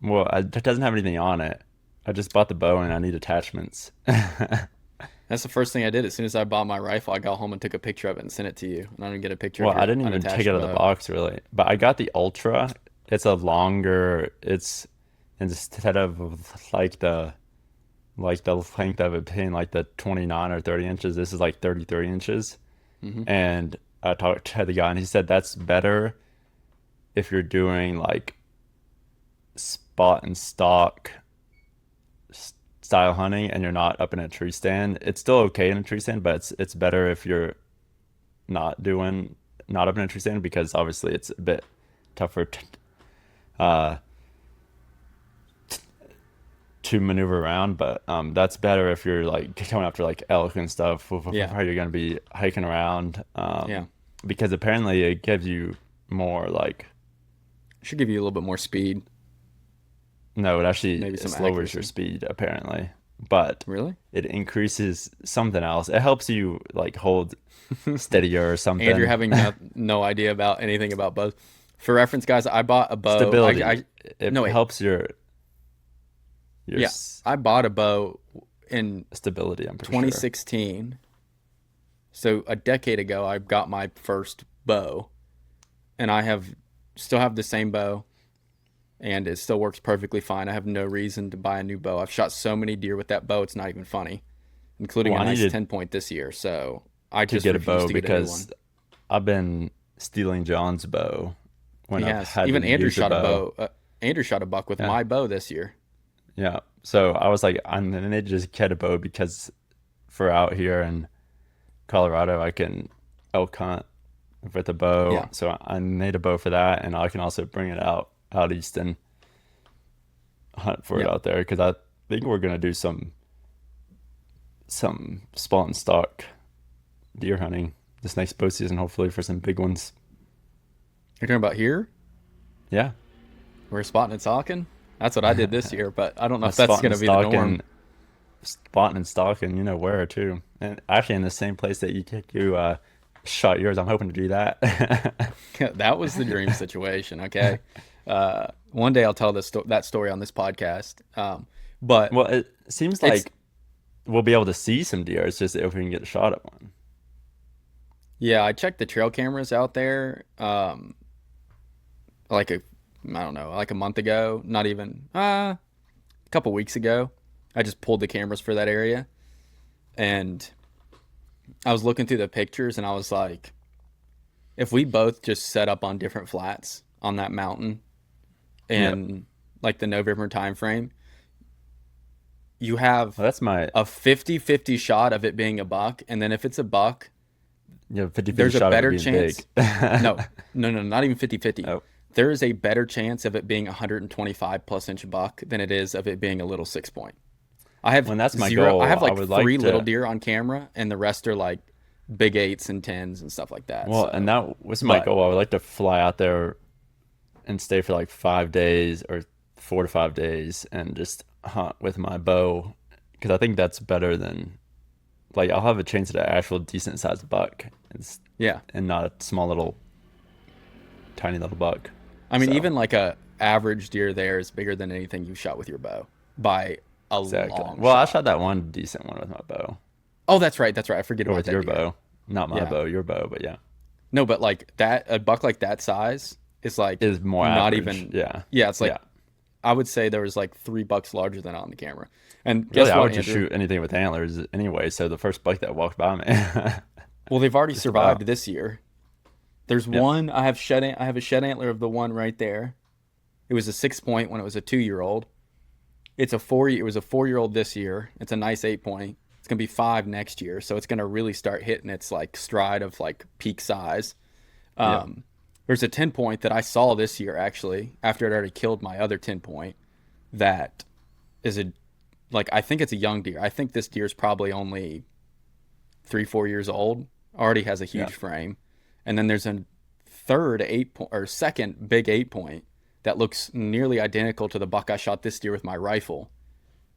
[SPEAKER 2] Well, it doesn't have anything on it. I just bought the bow and I need attachments.
[SPEAKER 1] That's the first thing I did. As soon as I bought my rifle, I got home and took a picture of it and sent it to you. And I didn't get a picture
[SPEAKER 2] Well,
[SPEAKER 1] of your
[SPEAKER 2] I didn't even
[SPEAKER 1] unattached
[SPEAKER 2] take it out of the
[SPEAKER 1] bow.
[SPEAKER 2] box really, but I got the Ultra. It's a longer. It's instead of like the length of it being like the 29 or 30 inches. This is like 33 inches.
[SPEAKER 1] Mhm.
[SPEAKER 2] And I talked to the guy and he said that's better if you're doing like spot and stalk style hunting and you're not up in a tree stand. It's still okay in a tree stand, but it's better if you're not up in a tree stand because obviously it's a bit tougher to maneuver around. But that's better if you're like going after like elk and stuff.
[SPEAKER 1] Yeah.
[SPEAKER 2] How you're gonna be hiking around.
[SPEAKER 1] Yeah.
[SPEAKER 2] because apparently it gives you more like
[SPEAKER 1] Should give you a little bit more speed,
[SPEAKER 2] no, it actually
[SPEAKER 1] maybe
[SPEAKER 2] it
[SPEAKER 1] some
[SPEAKER 2] lowers your
[SPEAKER 1] accuracy.
[SPEAKER 2] speed apparently, but
[SPEAKER 1] Really?
[SPEAKER 2] it increases something else. It helps you like hold steadier or
[SPEAKER 1] Andrew
[SPEAKER 2] something.
[SPEAKER 1] having no idea about anything about bows. For reference, guys, I bought a bow.
[SPEAKER 2] Stability. It
[SPEAKER 1] No, wait.
[SPEAKER 2] helps your
[SPEAKER 1] Yeah, I bought a bow in
[SPEAKER 2] stability, I'm pretty sure.
[SPEAKER 1] 2016. So a decade ago, I got my first bow, and I have still have the same bow, and it still works perfectly fine. I have no reason to buy a new bow. I've shot so many deer with that bow, it's not even funny, including
[SPEAKER 2] Well,
[SPEAKER 1] a
[SPEAKER 2] I
[SPEAKER 1] nice
[SPEAKER 2] needed
[SPEAKER 1] 10 point this year. So I
[SPEAKER 2] to
[SPEAKER 1] just
[SPEAKER 2] get a
[SPEAKER 1] refuse
[SPEAKER 2] bow
[SPEAKER 1] to get a new one.
[SPEAKER 2] because I've been stealing John's bow when
[SPEAKER 1] He
[SPEAKER 2] I've
[SPEAKER 1] has.
[SPEAKER 2] had to
[SPEAKER 1] Even Andrew
[SPEAKER 2] use a
[SPEAKER 1] shot a
[SPEAKER 2] bow.
[SPEAKER 1] bow. Andrew shot a buck with
[SPEAKER 2] Yeah,
[SPEAKER 1] my bow this year.
[SPEAKER 2] yeah. So I was like, I need to just get a bow because for out here in Colorado, I can elk hunt with a bow.
[SPEAKER 1] Yeah.
[SPEAKER 2] So I need a bow for that, and I can also bring it out east and hunt for it
[SPEAKER 1] Yep.
[SPEAKER 2] out there because I think we're gonna do some spot and stock deer hunting this next bow season, hopefully for some big ones.
[SPEAKER 1] You're talking about here?
[SPEAKER 2] Yeah,
[SPEAKER 1] We're spotting and stalking? That's what I did this year, but I don't know
[SPEAKER 2] a
[SPEAKER 1] if that's
[SPEAKER 2] spot
[SPEAKER 1] going
[SPEAKER 2] and
[SPEAKER 1] to be the
[SPEAKER 2] stock
[SPEAKER 1] norm.
[SPEAKER 2] and spotting and stalking, you know where too, and actually in the same place that you shot yours. I'm hoping to do that.
[SPEAKER 1] That was the dream situation, okay? One day I'll tell that story on this podcast. But
[SPEAKER 2] Well, it seems
[SPEAKER 1] it's,
[SPEAKER 2] like we'll be able to see some deer. It's just if we can get a shot at one.
[SPEAKER 1] yeah, I checked the trail cameras out there like I don't know, like a month ago, not even, a couple weeks ago. I just pulled the cameras for that area, and I was looking through the pictures, and I was like, if we both just set up on different flats on that mountain
[SPEAKER 2] Yep.
[SPEAKER 1] in like the November time frame, you have
[SPEAKER 2] Well, that's my
[SPEAKER 1] a 50-50 shot of it being a buck, and then if it's a buck,
[SPEAKER 2] 50-50
[SPEAKER 1] there's a
[SPEAKER 2] shot of it
[SPEAKER 1] better
[SPEAKER 2] being big.
[SPEAKER 1] chance. No, no, no, not even 50-50.
[SPEAKER 2] Oh,
[SPEAKER 1] There is a better chance of it being a 125 plus inch buck than it is of it being a little 6 point. I have
[SPEAKER 2] when that's my
[SPEAKER 1] zero. I
[SPEAKER 2] goal,
[SPEAKER 1] have
[SPEAKER 2] I
[SPEAKER 1] like
[SPEAKER 2] would
[SPEAKER 1] three
[SPEAKER 2] like
[SPEAKER 1] little
[SPEAKER 2] to.
[SPEAKER 1] deer on camera, and the rest are like big eights and tens and stuff like that.
[SPEAKER 2] Well, and
[SPEAKER 1] So,
[SPEAKER 2] that was my
[SPEAKER 1] but
[SPEAKER 2] goal. I would like to fly out there and stay for like 5 days or 4 to 5 days and just hunt with my bow because I think that's better than like I'll have a chance at an actual decent sized buck
[SPEAKER 1] yeah,
[SPEAKER 2] and not a small little tiny little buck.
[SPEAKER 1] I mean,
[SPEAKER 2] So
[SPEAKER 1] even like a average deer there is bigger than anything you've shot with your bow by a
[SPEAKER 2] exactly.
[SPEAKER 1] long
[SPEAKER 2] Well, I
[SPEAKER 1] shot.
[SPEAKER 2] shot that one decent one with my bow
[SPEAKER 1] Oh, that's right. That's right. I forget
[SPEAKER 2] or
[SPEAKER 1] about
[SPEAKER 2] with
[SPEAKER 1] that
[SPEAKER 2] your
[SPEAKER 1] deer.
[SPEAKER 2] bow, not my
[SPEAKER 1] Yeah.
[SPEAKER 2] bow, your bow, but yeah,
[SPEAKER 1] No, but like that, a buck like that size is like
[SPEAKER 2] is more
[SPEAKER 1] not
[SPEAKER 2] average.
[SPEAKER 1] even.
[SPEAKER 2] Yeah,
[SPEAKER 1] Yeah, it's like
[SPEAKER 2] yeah.
[SPEAKER 1] I would say there was like 3 bucks larger than on the camera. And
[SPEAKER 2] Really,
[SPEAKER 1] guess
[SPEAKER 2] I
[SPEAKER 1] what,
[SPEAKER 2] would just
[SPEAKER 1] Andrew?
[SPEAKER 2] shoot anything with antlers anyway. So the first buck that walked by me,
[SPEAKER 1] Well, they've already
[SPEAKER 2] just
[SPEAKER 1] survived
[SPEAKER 2] about.
[SPEAKER 1] this year. There's
[SPEAKER 2] Yeah.
[SPEAKER 1] one I have a shed antler of the one right there. It was a 6 point when it was a 2 year old. It was a 4 year old this year. It's a nice 8 point. It's gonna be 5 next year, so it's gonna really start hitting its like stride of like peak size.
[SPEAKER 2] Yeah.
[SPEAKER 1] Um, there's a 10 point that I saw this year actually after I'd already killed my other 10 point. That is a like I think it's a young deer. I think this deer is probably only 3-4 years old. Already has a
[SPEAKER 2] Yeah.
[SPEAKER 1] huge frame, and then there's a third 8 point or second big 8 point that looks nearly identical to the buck I shot this deer with my rifle.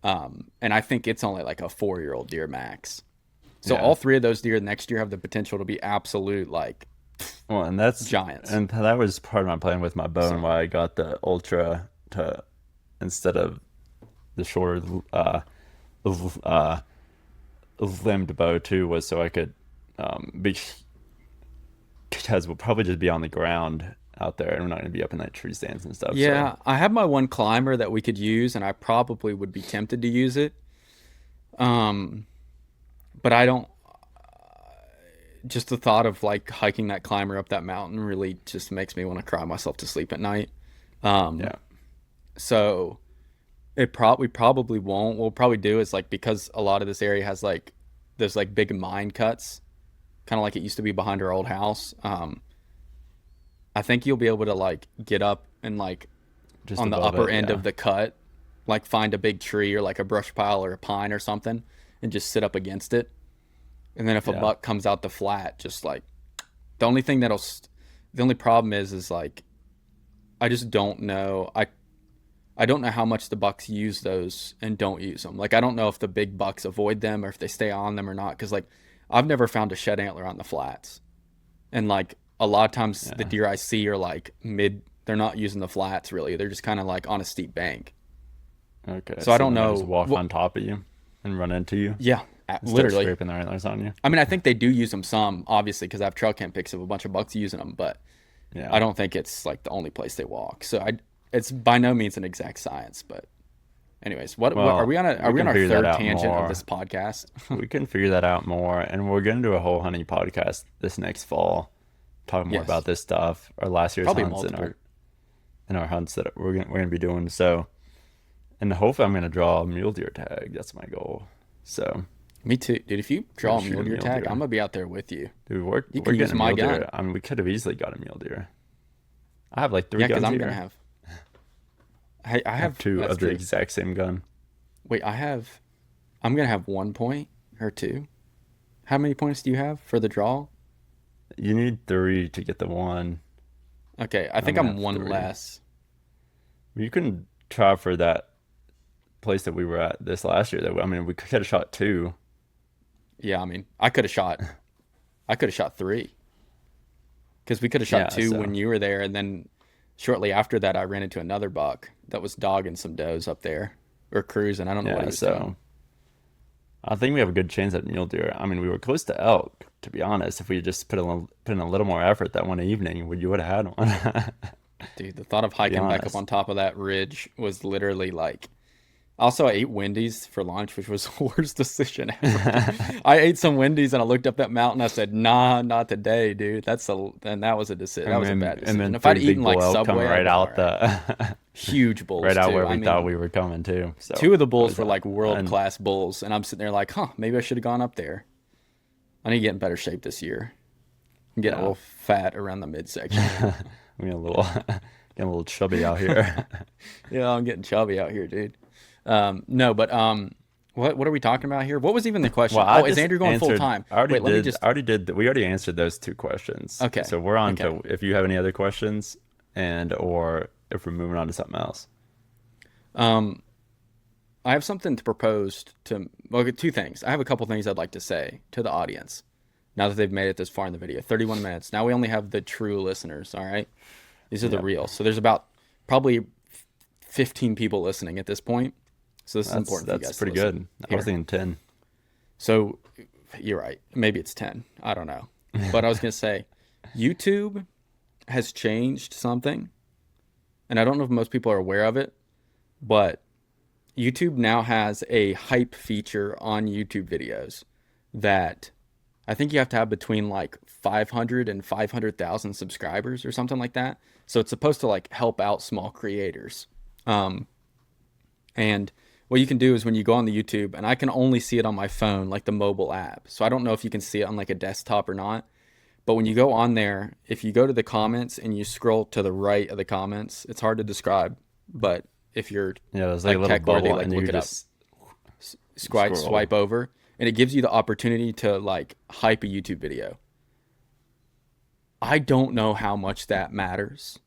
[SPEAKER 1] And I think it's only like a 4 year old deer max. So
[SPEAKER 2] Yeah.
[SPEAKER 1] all three of those deer next year have the potential to be absolute like
[SPEAKER 2] Well,
[SPEAKER 1] giants.
[SPEAKER 2] and that was part of my plan with my bow and
[SPEAKER 1] So
[SPEAKER 2] why I got the ultra to instead of the shorter uh limbed bow too was so I could be because we'll probably just be on the ground out there and we're not gonna be up in like tree stands and stuff. So
[SPEAKER 1] yeah, I have my one climber that we could use, and I probably would be tempted to use it. Um, but I don't. Just the thought of like hiking that climber up that mountain really just makes me want to cry myself to sleep at night. Um,
[SPEAKER 2] yeah,
[SPEAKER 1] so we probably won't. What we'll probably do is like because a lot of this area has like those like big mine cuts, kind of like it used to be behind our old house. I think you'll be able to like get up and like
[SPEAKER 2] just
[SPEAKER 1] on the
[SPEAKER 2] above
[SPEAKER 1] upper
[SPEAKER 2] it.
[SPEAKER 1] end
[SPEAKER 2] Yeah,
[SPEAKER 1] of the cut, like find a big tree or like a brush pile or a pine or something, and just sit up against it. And then if a
[SPEAKER 2] yeah.
[SPEAKER 1] buck comes out the flat, just like The only thing the only problem is like, I just don't know. I don't know how much the bucks use those and don't use them. Like, I don't know if the big bucks avoid them or if they stay on them or not. Cause like, I've never found a shed antler on the flats. And like a lot of times the deer I see are like they're not using the flats really. They're just kind of like on a steep bank.
[SPEAKER 2] Okay.
[SPEAKER 1] So I don't know.
[SPEAKER 2] Just walk on top of you and run into you.
[SPEAKER 1] Yeah, literally
[SPEAKER 2] scraping their antlers on you.
[SPEAKER 1] I mean, I think they do use them some, obviously, because I have trail cam pics of a bunch of bucks using them, but I don't think it's like the only place they walk. So it's by no means an exact science, but anyways, what are we on our third tangent of this podcast?
[SPEAKER 2] We can figure that out more, and we're gonna do a whole hunting podcast this next fall, talking more about this stuff, our last year's
[SPEAKER 1] Probably
[SPEAKER 2] hunts
[SPEAKER 1] multiple.
[SPEAKER 2] and our hunts that we're gonna be doing. So, and hopefully I'm gonna draw a mule deer tag. That's my goal. So.
[SPEAKER 1] Me too, dude. If you draw a mule deer tag, I'm gonna be out there with you.
[SPEAKER 2] Dude, we're
[SPEAKER 1] can use my gun.
[SPEAKER 2] Deer. I mean, we could have easily got a mule deer. I have like 3 guns here.
[SPEAKER 1] Yeah, because I'm gonna have. I have
[SPEAKER 2] 2 of the exact same gun.
[SPEAKER 1] Wait, I'm gonna have 1 point or 2. How many points do you have for the draw?
[SPEAKER 2] You need 3 to get the 1.
[SPEAKER 1] Okay, I think I'm 1 less.
[SPEAKER 2] You can try for that place that we were at this last year. I mean, we could have shot 2.
[SPEAKER 1] Yeah, I mean, I could have shot 3. Because we could have shot 2 when you were there, and then shortly after that, I ran into another buck that was dogging some does up there or cruising. I don't know what he was doing.
[SPEAKER 2] I think we have a good chance at mule deer. I mean, we were close to elk, to be honest. If we just put in a little more effort that one evening, you would have had one.
[SPEAKER 1] Dude, the thought of hiking back up on top of that ridge was literally like. Also, I ate Wendy's for lunch, which was the worst decision ever. I ate some Wendy's and I looked up that mountain. I said, "Nah, not today, dude." And that was a decision. That was a bad decision. And if I'd eaten like Subway,
[SPEAKER 2] right out the
[SPEAKER 1] huge bulls,
[SPEAKER 2] right out where we thought we were coming too. So
[SPEAKER 1] 2 of the bulls were like world-class bulls, and I'm sitting there like, maybe I should have gone up there. I need to get in better shape this year. I'm getting a little fat around the midsection.
[SPEAKER 2] I'm getting a little chubby out here.
[SPEAKER 1] Yeah, I'm getting chubby out here, dude. No, but what are we talking about here? What was even the question?
[SPEAKER 2] Well,
[SPEAKER 1] is Andrew going full time?
[SPEAKER 2] We already answered those 2 questions.
[SPEAKER 1] Okay.
[SPEAKER 2] So we're on to if you have any other questions or if we're moving on to something else.
[SPEAKER 1] I have something to propose to 2 things. I have a couple things I'd like to say to the audience now that they've made it this far in the video. 31 minutes. Now we only have the true listeners, all right? These are the real. So there's about probably 15 people listening at this point. So this is important for you guys.
[SPEAKER 2] That's pretty good. I was thinking 10.
[SPEAKER 1] So you're right. Maybe it's 10. I don't know. But I was going to say, YouTube has changed something. And I don't know if most people are aware of it, but YouTube now has a hype feature on YouTube videos that I think you have to have between like 500 and 500,000 subscribers or something like that. So it's supposed to like help out small creators. And what you can do is when you go on the YouTube, and I can only see it on my phone, like the mobile app. So I don't know if you can see it on like a desktop or not. But when you go on there, if you go to the comments and you scroll to the right of the comments, it's hard to describe. But if you're
[SPEAKER 2] there's like a little bubble and
[SPEAKER 1] look
[SPEAKER 2] you
[SPEAKER 1] it
[SPEAKER 2] just
[SPEAKER 1] up, swipe over, and it gives you the opportunity to like hype a YouTube video. I don't know how much that matters,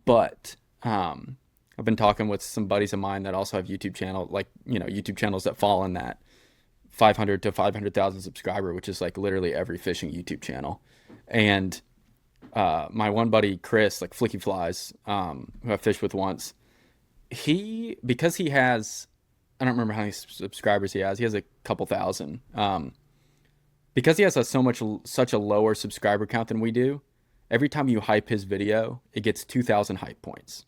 [SPEAKER 1] but I've been talking with some buddies of mine that also have YouTube channels that fall in that 500 to 500,000 subscriber, which is like literally every fishing YouTube channel. And my one buddy, Chris, like Flicky Flies, who I fished with once, because he has, I don't remember how many subscribers he has a couple thousand. Because he has such a lower subscriber count than we do, every time you hype his video, it gets 2,000 hype points.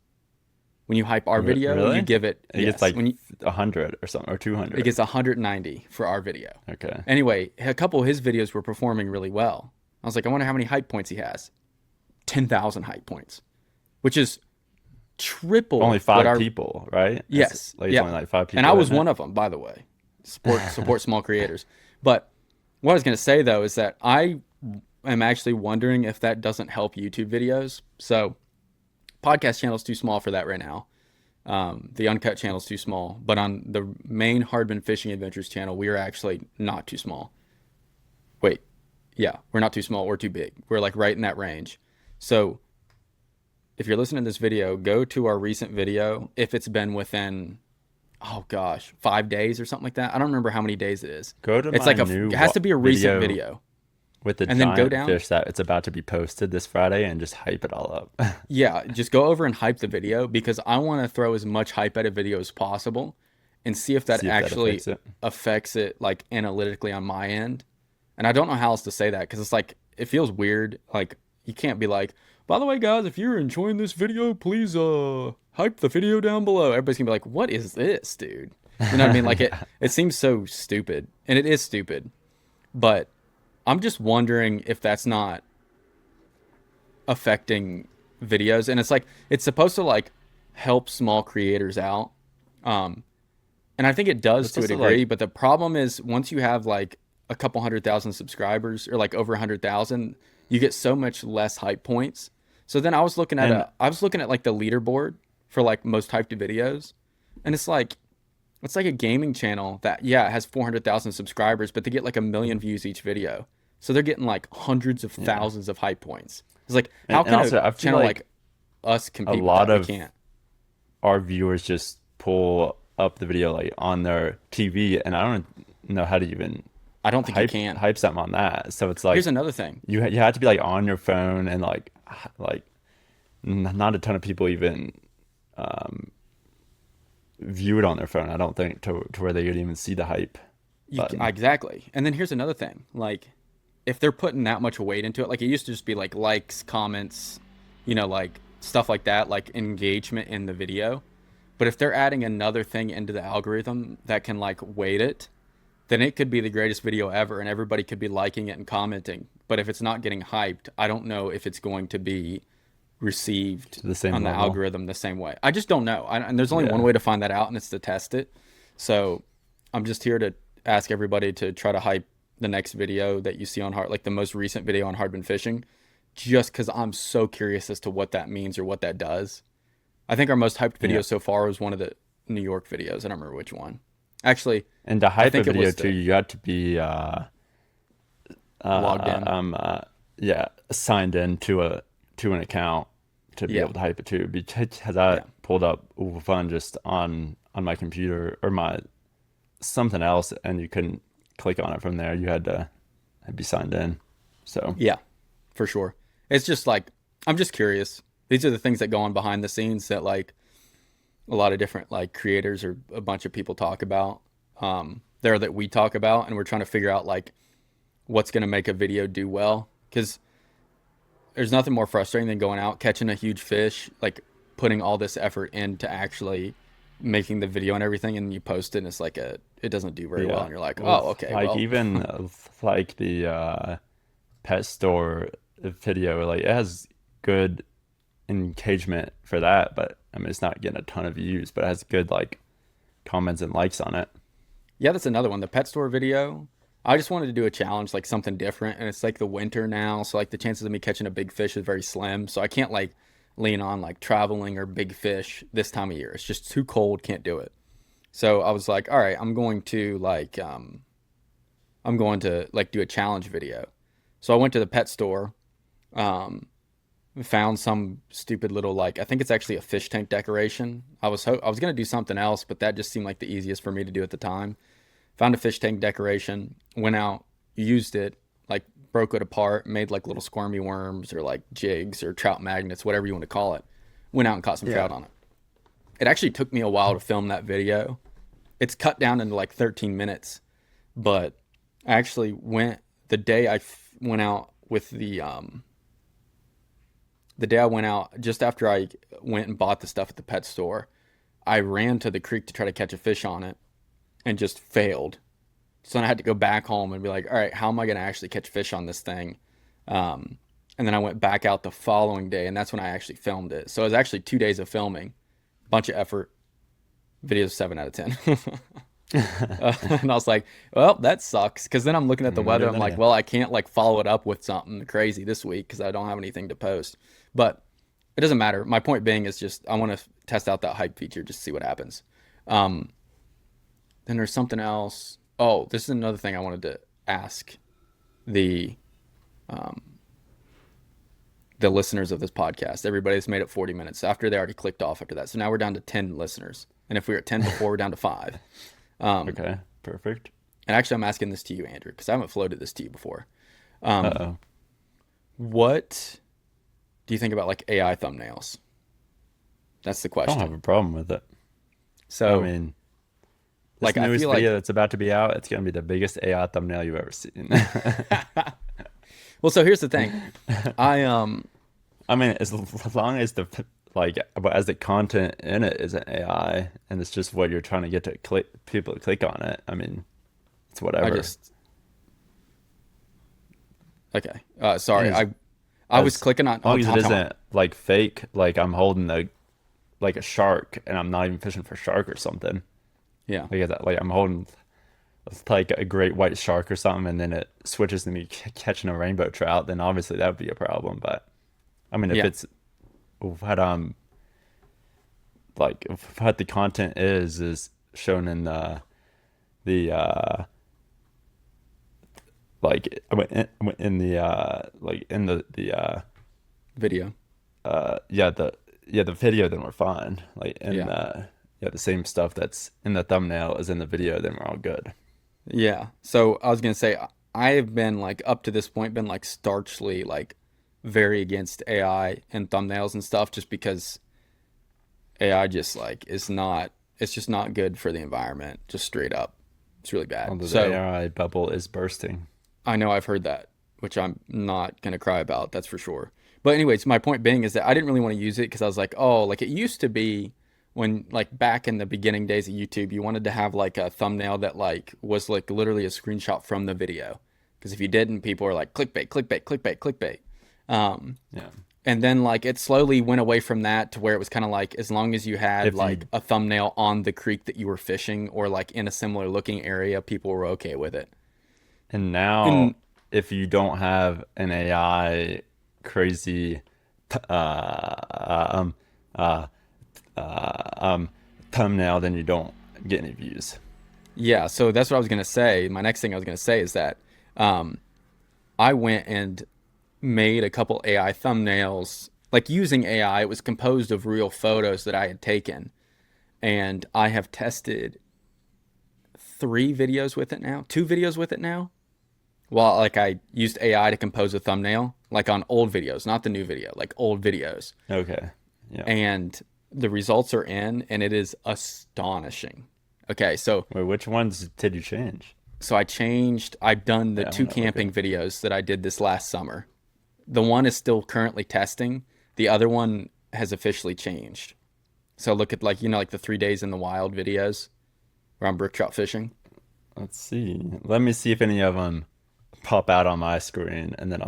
[SPEAKER 1] When you hype our video,
[SPEAKER 2] really?
[SPEAKER 1] You give it.
[SPEAKER 2] It gets like 100 or something, or 200.
[SPEAKER 1] It gets 190 for our video.
[SPEAKER 2] Okay.
[SPEAKER 1] Anyway, a couple of his videos were performing really well. I was like, I wonder how many hype points he has. 10,000 hype points, which is triple.
[SPEAKER 2] Only 5 people, right?
[SPEAKER 1] Yes.
[SPEAKER 2] Only like 5 people.
[SPEAKER 1] And I was one of them, by the way. Support small creators. But what I was going to say, though, is that I am actually wondering if that doesn't help YouTube videos. So podcast channel is too small for that right now. The uncut channel is too small, but on the main Hardman Fishing Adventures channel, we are actually not too small. Wait, Yeah, we're not too small or too big. We're like right in that range. So if you're listening to this video, go to our recent video if it's been within, oh gosh, 5 days or something like that. I don't remember how many days it is.
[SPEAKER 2] Go to
[SPEAKER 1] It's
[SPEAKER 2] my
[SPEAKER 1] like
[SPEAKER 2] new
[SPEAKER 1] it has to be a recent
[SPEAKER 2] video
[SPEAKER 1] video.
[SPEAKER 2] with the
[SPEAKER 1] And then go
[SPEAKER 2] giant
[SPEAKER 1] down.
[SPEAKER 2] fish that it's about to be posted this Friday and just hype it all up.
[SPEAKER 1] Yeah, just go over and hype the video because I want to throw as much hype at a video as possible and see if that
[SPEAKER 2] See if that
[SPEAKER 1] actually
[SPEAKER 2] affects it.
[SPEAKER 1] affects it like analytically on my end. And I don't know how else to say that because it's like it feels weird. Like you can't be like, by the way, guys, if you're enjoying this video, please hype the video down below. Everybody's gonna be like, what is this, dude? You know what I mean? Like it
[SPEAKER 2] Yeah.
[SPEAKER 1] it seems so stupid. And it is stupid. But I'm just wondering if that's not affecting videos. And it's like it's supposed to like help small creators out. Um, and I think it does
[SPEAKER 2] It's
[SPEAKER 1] to a
[SPEAKER 2] also
[SPEAKER 1] degree,
[SPEAKER 2] like,
[SPEAKER 1] but the problem is once you have like a couple 100,000 subscribers or like over 100,000, you get so much less hype points. So then
[SPEAKER 2] and
[SPEAKER 1] I was looking at like the leaderboard for like most hyped videos, and it's like a gaming channel that yeah, it has 400,000 subscribers, but they get like a million views each video. So they're getting like hundreds of
[SPEAKER 2] yeah.
[SPEAKER 1] thousands of hype points. It's like how
[SPEAKER 2] And
[SPEAKER 1] can a
[SPEAKER 2] also, I feel
[SPEAKER 1] channel
[SPEAKER 2] like
[SPEAKER 1] like us
[SPEAKER 2] a
[SPEAKER 1] compete with
[SPEAKER 2] lot
[SPEAKER 1] that? We
[SPEAKER 2] of
[SPEAKER 1] can't.
[SPEAKER 2] our viewers just pull up the video like on their TV, and I don't know how to even
[SPEAKER 1] I don't think you can.
[SPEAKER 2] hype something on that. So it's
[SPEAKER 1] Here's
[SPEAKER 2] like
[SPEAKER 1] another thing.
[SPEAKER 2] you have to be like on your phone, and like not a ton of people even um, view it on their phone. I don't think to where they could even see the hype button.
[SPEAKER 1] Exactly. And then here's another thing. Like, if they're putting that much weight into it, like it used to just be like likes, comments, like stuff like that, like engagement in the video. But if they're adding another thing into the algorithm that can like weight it, then it could be the greatest video ever and everybody could be liking it and commenting. But if it's not getting hyped, I don't know if it's going to be received
[SPEAKER 2] To the same
[SPEAKER 1] on the
[SPEAKER 2] level.
[SPEAKER 1] algorithm the same way. I just don't know. And there's only one
[SPEAKER 2] Yeah.
[SPEAKER 1] way to find that out, and it's to test it. So I'm just here to ask everybody to try to hype the next video that you see on hard, like the most recent video on Hardman Fishing, just because I'm so curious as to what that means or what that does. I think our most hyped video
[SPEAKER 2] Yeah.
[SPEAKER 1] so far was one of the New York videos. I don't remember which one. Actually,
[SPEAKER 2] And to
[SPEAKER 1] I
[SPEAKER 2] hype a
[SPEAKER 1] think it
[SPEAKER 2] video
[SPEAKER 1] was
[SPEAKER 2] too,
[SPEAKER 1] the
[SPEAKER 2] you got to be
[SPEAKER 1] logged
[SPEAKER 2] uh,
[SPEAKER 1] in.
[SPEAKER 2] um uh, yeah, signed in to an account to be
[SPEAKER 1] Yeah,
[SPEAKER 2] able to hype it too. Because I
[SPEAKER 1] yeah.
[SPEAKER 2] pulled up Uber Fun just on my computer or my something else, and you couldn't click on it from there. You had to be signed in. So
[SPEAKER 1] Yeah, for sure. It's just like I'm just curious. These are the things that go on behind the scenes that like a lot of different like creators or a bunch of people talk about. There that we talk about, and we're trying to figure out like what's going to make a video do well. Because there's nothing more frustrating than going out catching a huge fish, like putting all this effort into actually making the video and everything, and you post it, and it's like it doesn't do very well,
[SPEAKER 2] yeah,
[SPEAKER 1] and you're like,
[SPEAKER 2] with
[SPEAKER 1] oh, okay,
[SPEAKER 2] like
[SPEAKER 1] well,
[SPEAKER 2] even like the pet store video, like it has good engagement for that, but I mean it's not getting a ton of views, but it has good like comments and likes on it.
[SPEAKER 1] yeah, that's another one. The pet store video. I just wanted to do a challenge, like something different, and it's like the winter now, so like the chances of me catching a big fish is very slim. So I can't like lean on like traveling or big fish this time of year. It's just too cold, can't do it. So I was like, all right, I'm going to like do a challenge video. So I went to the pet store, um, found some stupid little like I think it's actually a fish tank decoration. I was gonna do something else, but that just seemed like the easiest for me to do at the time. Found a fish tank decoration, went out, used it, like broke it apart, made like little squirmy worms or like jigs or trout magnets, whatever you want to call it. Went out and caught some
[SPEAKER 2] Yeah.
[SPEAKER 1] trout on it. It actually took me a while to film that video. It's cut down into like 13 minutes, but I actually went the day went out with the day I went out just after I went and bought the stuff at the pet store. I ran to the creek to try to catch a fish on it and just failed. So then I had to go back home and be like, all right, how am I going to actually catch fish on this thing? And then I went back out the following day, and that's when I actually filmed it. So it was actually 2 days of filming, bunch of effort, videos 7 out of 10. And I was like, well, that sucks. Because then I'm looking at the
[SPEAKER 2] What
[SPEAKER 1] weather.
[SPEAKER 2] do
[SPEAKER 1] I'm
[SPEAKER 2] they
[SPEAKER 1] like,
[SPEAKER 2] do?
[SPEAKER 1] well, I can't like follow it up with something crazy this week because I don't have anything to post. But it doesn't matter. My point being is just I want to test out that hype feature just to see what happens. Um, then there's something else. Oh, this is another thing I wanted to ask the the listeners of this podcast. Everybody's made it 40 minutes after they already clicked off after that. So now we're down to 10 listeners. And if we were at 10 before, we're down to 5.
[SPEAKER 2] Okay, perfect.
[SPEAKER 1] And actually, I'm asking this to you, Andrew, because I haven't floated this to you before.
[SPEAKER 2] Uh-oh.
[SPEAKER 1] What do you think about like AI thumbnails? That's the
[SPEAKER 2] I
[SPEAKER 1] question.
[SPEAKER 2] don't have a problem with it.
[SPEAKER 1] So,
[SPEAKER 2] I mean, this
[SPEAKER 1] like, I
[SPEAKER 2] newest
[SPEAKER 1] feel
[SPEAKER 2] video
[SPEAKER 1] like,
[SPEAKER 2] that's about to be out, it's going to be the biggest AI thumbnail you've ever seen.
[SPEAKER 1] well, so here's the thing.
[SPEAKER 2] I mean, as long as the content in it isn't AI and it's just what you're trying to get to people to click on it, I mean, it's whatever.
[SPEAKER 1] Okay. Sorry.
[SPEAKER 2] As-
[SPEAKER 1] I was clicking on,
[SPEAKER 2] As long as
[SPEAKER 1] Tom,
[SPEAKER 2] it
[SPEAKER 1] Tom.
[SPEAKER 2] isn't like fake, like I'm holding like a shark and I'm not even fishing for shark or something.
[SPEAKER 1] Yeah.
[SPEAKER 2] Like I'm holding like a great white shark or something, and then it switches to me catching a rainbow trout, then obviously that would be a problem. But I mean, if
[SPEAKER 1] Yeah.
[SPEAKER 2] it's what like what the content is shown in the like in the
[SPEAKER 1] Video.
[SPEAKER 2] the video, then we're fine. Like in
[SPEAKER 1] Yeah.
[SPEAKER 2] the same stuff that's in the thumbnail is in the video, then we're all good.
[SPEAKER 1] Yeah. So I was going to say, I have been like, up to this point, been like starchly, like very against AI and thumbnails and stuff, just because AI just like it's just not good for the environment, just straight up. It's really bad.
[SPEAKER 2] Although the
[SPEAKER 1] So
[SPEAKER 2] AI bubble is bursting.
[SPEAKER 1] I know I've heard that, which I'm not going to cry about, that's for sure. But anyways, my point being is that I didn't really want to use it because I was like, oh, like it used to be when like back in the beginning days of YouTube, you wanted to have like a thumbnail that like was like literally a screenshot from the video. Because if you didn't, people were like clickbait, clickbait, clickbait, clickbait.
[SPEAKER 2] Yeah.
[SPEAKER 1] And then like it slowly went away from that to where it was kind of like as long as you had
[SPEAKER 2] If
[SPEAKER 1] like
[SPEAKER 2] you
[SPEAKER 1] a thumbnail on the creek that you were fishing or like in a similar looking area, people were okay with it.
[SPEAKER 2] And now,
[SPEAKER 1] And
[SPEAKER 2] if you don't have an AI crazy uh, um, uh, thumbnail, then you don't get any views.
[SPEAKER 1] yeah, so that's what I was gonna say. My next thing I was gonna say is that um, I went and made a couple AI thumbnails, like using AI. It was composed of real photos that I had taken, and I have tested 2 videos with it now. Well, like I used AI to compose a thumbnail, like on old videos, not the new video, like old videos.
[SPEAKER 2] Okay. Yeah.
[SPEAKER 1] And the results are in, and it is astonishing. Okay, so
[SPEAKER 2] Wait, which ones did you change?
[SPEAKER 1] I've done the
[SPEAKER 2] Yeah, I
[SPEAKER 1] 2
[SPEAKER 2] wanna look
[SPEAKER 1] camping
[SPEAKER 2] at.
[SPEAKER 1] videos that I did this last summer. The one is still currently testing. The other one has officially changed. So look at like, like the 3 days in the wild videos where I'm brook trout fishing.
[SPEAKER 2] Let's see. Let me see if any of them pop out on my screen, and then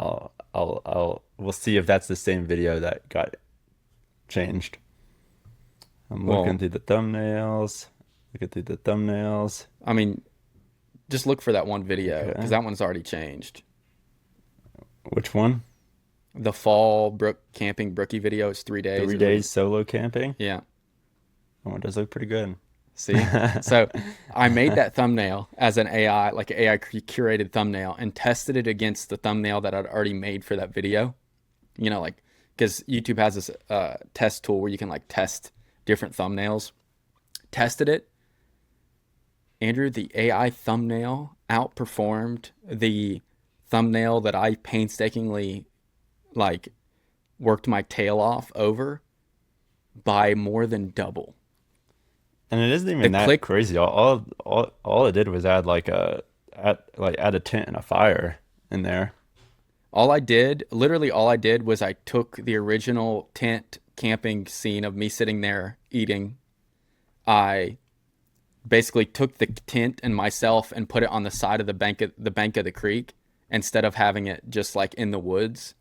[SPEAKER 2] we'll see if that's the same video that got changed. I'm looking
[SPEAKER 1] Well,
[SPEAKER 2] through the thumbnails. Looking through the thumbnails.
[SPEAKER 1] I mean, just look for that one video because
[SPEAKER 2] Okay.
[SPEAKER 1] that one's already changed.
[SPEAKER 2] Which one?
[SPEAKER 1] The fall brook camping brookie video is 3 days.
[SPEAKER 2] 3 days solo camping.
[SPEAKER 1] Yeah.
[SPEAKER 2] That one does look pretty good.
[SPEAKER 1] See? So I made that thumbnail as an AI, like an AI curated thumbnail, and tested it against the thumbnail that I'd already made for that video. Like, because YouTube has this test tool where you can like test different thumbnails. Tested it. Andrew, the AI thumbnail outperformed the thumbnail that I painstakingly like worked my tail off over by more than double.
[SPEAKER 2] And it isn't
[SPEAKER 1] The
[SPEAKER 2] even that
[SPEAKER 1] click
[SPEAKER 2] crazy. All it did was add add a tent and a fire in there.
[SPEAKER 1] Literally all I did was I took the original tent camping scene of me sitting there eating. I basically took the tent and myself and put it on the side of the bank of the creek instead of having it just like in the woods.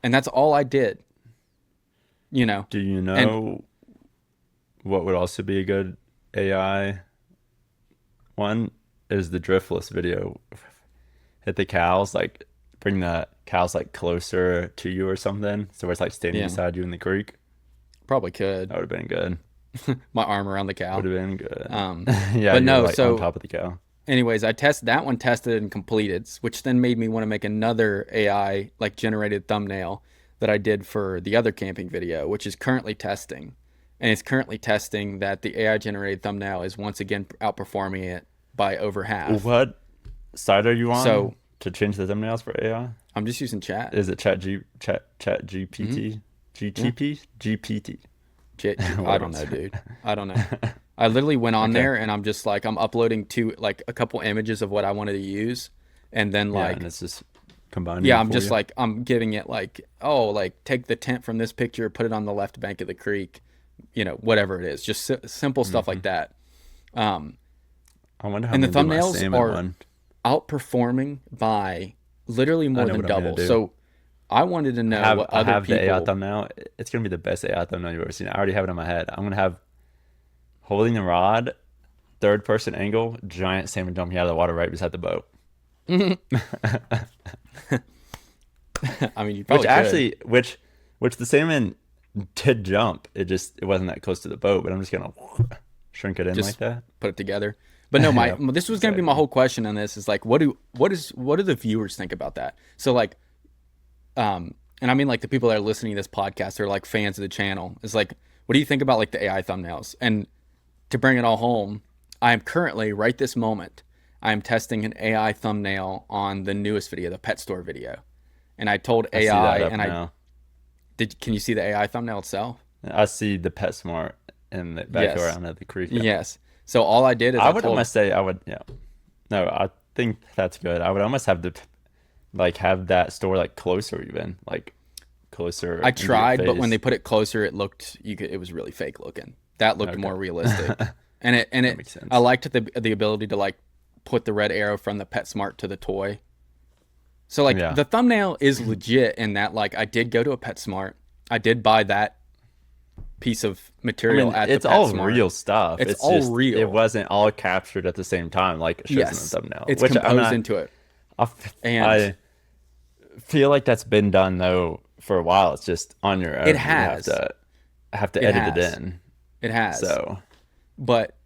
[SPEAKER 1] And that's all I did,
[SPEAKER 2] Do you
[SPEAKER 1] And
[SPEAKER 2] know what would also be a good AI one? Is the driftless video. Hit the cows, like bring the cows like closer to you or something. So it's like standing
[SPEAKER 1] yeah,
[SPEAKER 2] beside you in the creek.
[SPEAKER 1] probably could.
[SPEAKER 2] That would have been good.
[SPEAKER 1] My arm around the
[SPEAKER 2] Would
[SPEAKER 1] cow.
[SPEAKER 2] have been good.
[SPEAKER 1] Um,
[SPEAKER 2] Yeah,
[SPEAKER 1] but
[SPEAKER 2] you're
[SPEAKER 1] no,
[SPEAKER 2] like on
[SPEAKER 1] so
[SPEAKER 2] top of the cow.
[SPEAKER 1] anyways, that one tested and completed, which then made me want to make another AI like generated thumbnail that I did for the other camping video, which is currently testing. And it's currently testing that the AI generated thumbnail is once again outperforming it by over half.
[SPEAKER 2] What site are you on
[SPEAKER 1] So
[SPEAKER 2] to change the thumbnails for AI?
[SPEAKER 1] I'm just using chat.
[SPEAKER 2] Is it Chat GPT? GTP? GPT?
[SPEAKER 1] I don't know, dude. I don't know. I literally went on there and I'm just like, I'm uploading like a couple images of what I wanted to use. And then like,
[SPEAKER 2] and it's just combining.
[SPEAKER 1] yeah, I'm just like, I'm giving it like, oh, like take the tent from this picture, put it on the left bank of the creek, whatever it is, just simple stuff like that.
[SPEAKER 2] I wonder how
[SPEAKER 1] and the
[SPEAKER 2] I'm gonna do my
[SPEAKER 1] thumbnails
[SPEAKER 2] salmon
[SPEAKER 1] are
[SPEAKER 2] one.
[SPEAKER 1] outperforming by literally more than double. So I wanted to know what
[SPEAKER 2] I
[SPEAKER 1] other
[SPEAKER 2] have
[SPEAKER 1] people.
[SPEAKER 2] the AI thumbnail. It's gonna be the best AI thumbnail you've ever seen. I already have it in my head. I'm gonna have holding the rod, third person angle, giant salmon jumping out of the water right beside the boat.
[SPEAKER 1] I mean, you probably
[SPEAKER 2] which the salmon did jump. It wasn't that close to the boat, but I'm just gonna shrink it in like that.
[SPEAKER 1] Put it together. But no, this was going to be my whole question on this is like, what do the viewers think about that? So like, and I mean like the people that are listening to this podcast are like fans of the channel. It's like, what do you think about like the AI thumbnails? And to bring it all home, I am currently right this moment, I am testing an AI thumbnail on the newest video, the pet store video. And I told AI and can you see the AI thumbnail itself?
[SPEAKER 2] I see the PetSmart in the background of the creek. Yeah.
[SPEAKER 1] Yes. So all I did is
[SPEAKER 2] I would almost say No, I think that's good. I would almost have have that store like closer even, like closer.
[SPEAKER 1] I tried, but when they put it closer, it was really fake looking. That looked more realistic. and it makes sense. I liked the ability to like put the red arrow from the PetSmart to the toy. So like the thumbnail is legit in that like I did go to a PetSmart. I did buy that piece of material at the
[SPEAKER 2] it's all
[SPEAKER 1] PetSmart.
[SPEAKER 2] real stuff.
[SPEAKER 1] It's all
[SPEAKER 2] just,
[SPEAKER 1] real.
[SPEAKER 2] It wasn't all captured at the same time like it shows in the thumbnail.
[SPEAKER 1] It's composed into it.
[SPEAKER 2] I feel like that's been done though for a while. It's just on your own.
[SPEAKER 1] It has.
[SPEAKER 2] You have to edit it in.
[SPEAKER 1] It has.
[SPEAKER 2] So,
[SPEAKER 1] but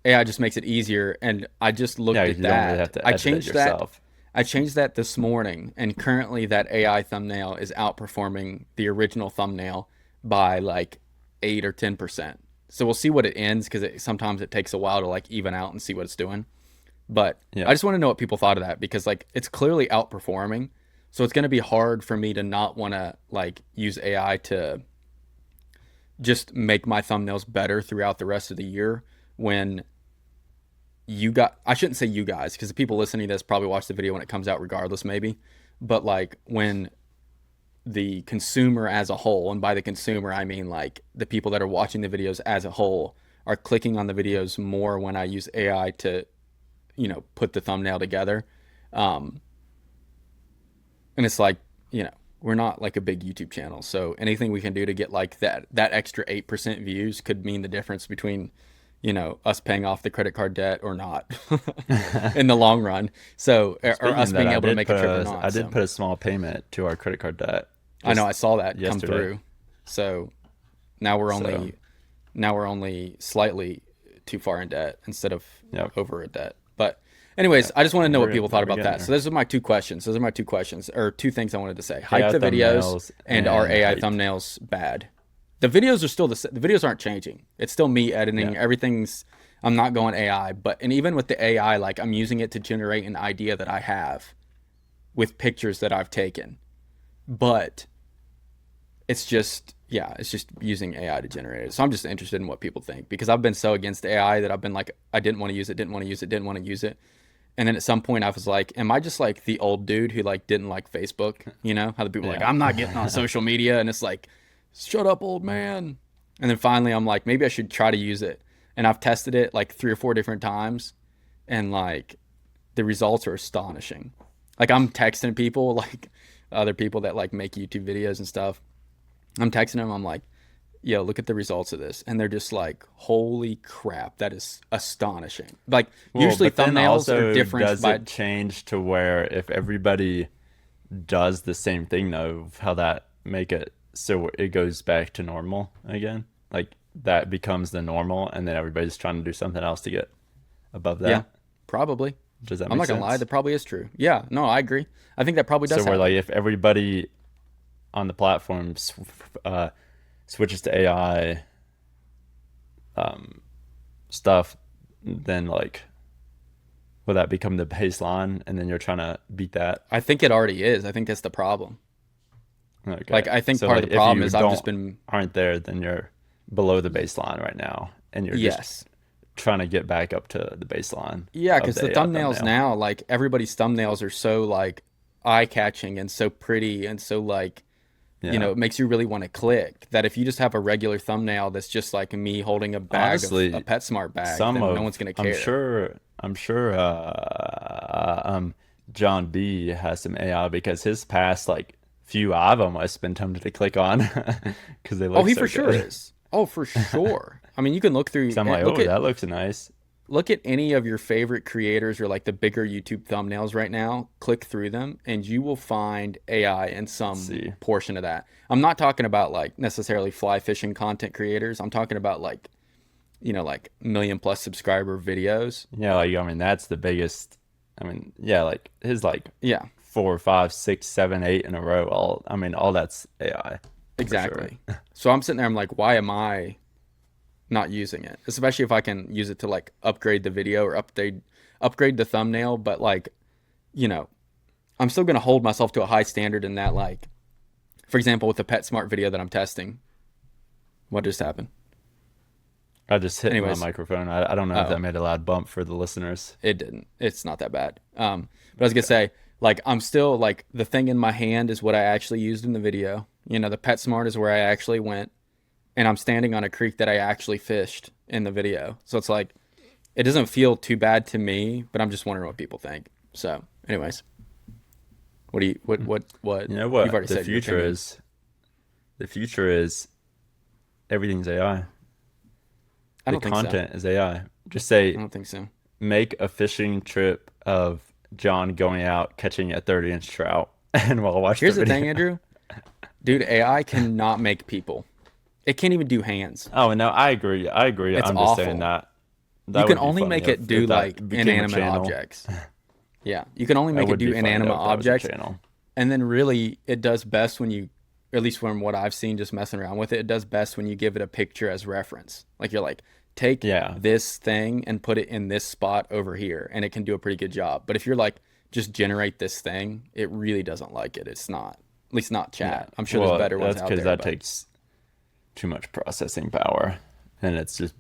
[SPEAKER 1] AI just makes it easier. And I just looked at that.
[SPEAKER 2] Don't really have to edit it yourself.
[SPEAKER 1] I changed that this morning, and currently that AI thumbnail is outperforming the original thumbnail by like 8 or 10%. So we'll see what it ends because sometimes it takes a while to like even out and see what it's doing. But I just want to know what people thought of that because like it's clearly outperforming. So it's going to be hard for me to not want to like use AI to just make my thumbnails better throughout the rest of the year when I shouldn't say you guys because the people listening to this probably watch the video when it comes out regardless maybe. But like when the consumer as a whole, and by the consumer I mean like the people that are watching the videos as a whole are clicking on the videos more when I use AI to put the thumbnail together. And it's like, we're not like a big YouTube channel. So anything we can do to get like that extra 8% views could mean the difference between, us paying off the credit card debt or not in the long run. So, or us being able to make a trip or not.
[SPEAKER 2] I did put a small payment to our credit card debt.
[SPEAKER 1] I know, I saw that
[SPEAKER 2] yesterday.
[SPEAKER 1] Come through. So now we're only slightly too far in debt instead of over a debt. But anyways, I just want to know what people thought about that. So those are my two questions. Or two things I wanted to say. Hype the videos and are AI thumbnails bad? The videos are still the videos aren't changing. It's still me editing. I'm not going AI, and even with the AI, like I'm using it to generate an idea that I have with pictures that I've taken. But it's just using AI to generate it. So I'm just interested in what people think because I've been so against AI that I've been like, I didn't want to use it. And then at some point I was like, am I just like the old dude who like didn't like Facebook? How the people are like, I'm not getting on social media. And it's like, shut up, old man. And then finally I'm like, maybe I should try to use it. And I've tested it like 3 or 4 different times. And like the results are astonishing. Like I'm texting people, like other people that like make YouTube videos and stuff. I'm texting them. I'm like, yo, look at the results of this. And they're just like, holy crap, that is astonishing. Like usually thumbnails are different.
[SPEAKER 2] Does it change to where if everybody does the same thing though, how that make it so it goes back to normal again? Like that becomes the normal and then everybody's trying to do something else to get above that?
[SPEAKER 1] Probably.
[SPEAKER 2] Does that
[SPEAKER 1] I'm
[SPEAKER 2] make
[SPEAKER 1] not gonna lie,
[SPEAKER 2] sense?
[SPEAKER 1] that probably is true. Yeah, no, I agree. I think that probably
[SPEAKER 2] So
[SPEAKER 1] does
[SPEAKER 2] we're
[SPEAKER 1] happen.
[SPEAKER 2] like, if everybody on the platform switches to AI stuff, then like, will that become the baseline? And then you're trying to beat that?
[SPEAKER 1] I think it already is. I think that's the problem.
[SPEAKER 2] Okay.
[SPEAKER 1] Like, I think
[SPEAKER 2] So
[SPEAKER 1] part of
[SPEAKER 2] like,
[SPEAKER 1] the
[SPEAKER 2] if
[SPEAKER 1] problem
[SPEAKER 2] you
[SPEAKER 1] is I've just
[SPEAKER 2] don't
[SPEAKER 1] been,
[SPEAKER 2] aren't there, then you're below the baseline right now, and you're just
[SPEAKER 1] yes.
[SPEAKER 2] trying to get back up to the baseline
[SPEAKER 1] Yeah,
[SPEAKER 2] of
[SPEAKER 1] because the
[SPEAKER 2] the AI
[SPEAKER 1] thumbnails
[SPEAKER 2] thumbnail.
[SPEAKER 1] now, like everybody's thumbnails are so like eye-catching and so pretty and so like,
[SPEAKER 2] Yeah.
[SPEAKER 1] it makes you really want to click that if you just have a regular thumbnail that's just like me holding a bag of a
[SPEAKER 2] Honestly,
[SPEAKER 1] PetSmart bag,
[SPEAKER 2] some
[SPEAKER 1] then no
[SPEAKER 2] of
[SPEAKER 1] one's gonna
[SPEAKER 2] I'm
[SPEAKER 1] care.
[SPEAKER 2] sure John B has some AI because his past like few I've almost been tempted to click on because they
[SPEAKER 1] Oh,
[SPEAKER 2] look
[SPEAKER 1] he
[SPEAKER 2] so
[SPEAKER 1] for sure
[SPEAKER 2] good.
[SPEAKER 1] is. Oh, for sure. I mean, you can look through
[SPEAKER 2] So I'm
[SPEAKER 1] and
[SPEAKER 2] like, oh, that looks nice.
[SPEAKER 1] look at any of your favorite creators or like the bigger YouTube thumbnails right now, click through them, and you will find AI in
[SPEAKER 2] Let's
[SPEAKER 1] some
[SPEAKER 2] see.
[SPEAKER 1] portion of that. I'm not talking about like necessarily fly fishing content creators. I'm talking about like, like million plus subscriber videos.
[SPEAKER 2] Yeah, like I mean that's the biggest. I mean, yeah, like his like
[SPEAKER 1] Yeah,
[SPEAKER 2] 4, 5, 6, 7, 8 in a row. All I mean, all that's AI for sure.
[SPEAKER 1] exactly. So I'm sitting there, I'm like, why am I not using it? Especially if I can use it to like upgrade the video or upgrade the thumbnail, but like, you know, I'm still gonna hold myself to a high standard in that like, for example, with the PetSmart video that I'm testing. What just happened?
[SPEAKER 2] I just hit my
[SPEAKER 1] Anyways,
[SPEAKER 2] microphone. I don't know if that
[SPEAKER 1] oh,
[SPEAKER 2] made a loud bump for the listeners.
[SPEAKER 1] it didn't. It's not that bad. But I was gonna say, like, I'm still like the thing in my hand is what I actually used in the video. The PetSmart is where I actually went, and I'm standing on a creek that I actually fished in the video. So it's like it doesn't feel too bad to me, but I'm just wondering what people think. So, anyways, what do you what
[SPEAKER 2] You know
[SPEAKER 1] you've
[SPEAKER 2] what?
[SPEAKER 1] already said your opinion.
[SPEAKER 2] The future is everything's AI.
[SPEAKER 1] I
[SPEAKER 2] The
[SPEAKER 1] don't think so.
[SPEAKER 2] content is AI. Just
[SPEAKER 1] I
[SPEAKER 2] say
[SPEAKER 1] don't think so.
[SPEAKER 2] make a fishing trip of John going out catching a 30-inch trout and we'll watch the
[SPEAKER 1] Here's the
[SPEAKER 2] video.
[SPEAKER 1] thing, Andrew. Dude, AI cannot make people. It can't even do hands.
[SPEAKER 2] Oh, no, I agree. I agree.
[SPEAKER 1] It's
[SPEAKER 2] I'm just saying
[SPEAKER 1] awful.
[SPEAKER 2] that
[SPEAKER 1] You
[SPEAKER 2] that
[SPEAKER 1] can
[SPEAKER 2] would be
[SPEAKER 1] only
[SPEAKER 2] funny
[SPEAKER 1] make it do
[SPEAKER 2] if
[SPEAKER 1] like
[SPEAKER 2] that became a
[SPEAKER 1] inanimate
[SPEAKER 2] channel.
[SPEAKER 1] objects. Yeah, you can only
[SPEAKER 2] That
[SPEAKER 1] make it
[SPEAKER 2] would
[SPEAKER 1] do
[SPEAKER 2] be funny
[SPEAKER 1] inanimate
[SPEAKER 2] though if that was a
[SPEAKER 1] objects,
[SPEAKER 2] channel.
[SPEAKER 1] and then really it does best when you, at least from what I've seen, just messing around with it, it does best when you give it a picture as reference. Like you're like, take
[SPEAKER 2] Yeah.
[SPEAKER 1] this thing and put it in this spot over here, and it can do a pretty good job. But if you're like, just generate this thing, it really doesn't like it. It's not, at least not
[SPEAKER 2] Yeah.
[SPEAKER 1] chat. I'm sure there's
[SPEAKER 2] Well,
[SPEAKER 1] better ones
[SPEAKER 2] that's
[SPEAKER 1] out
[SPEAKER 2] because
[SPEAKER 1] there,
[SPEAKER 2] that
[SPEAKER 1] but
[SPEAKER 2] takes too much processing power and it's just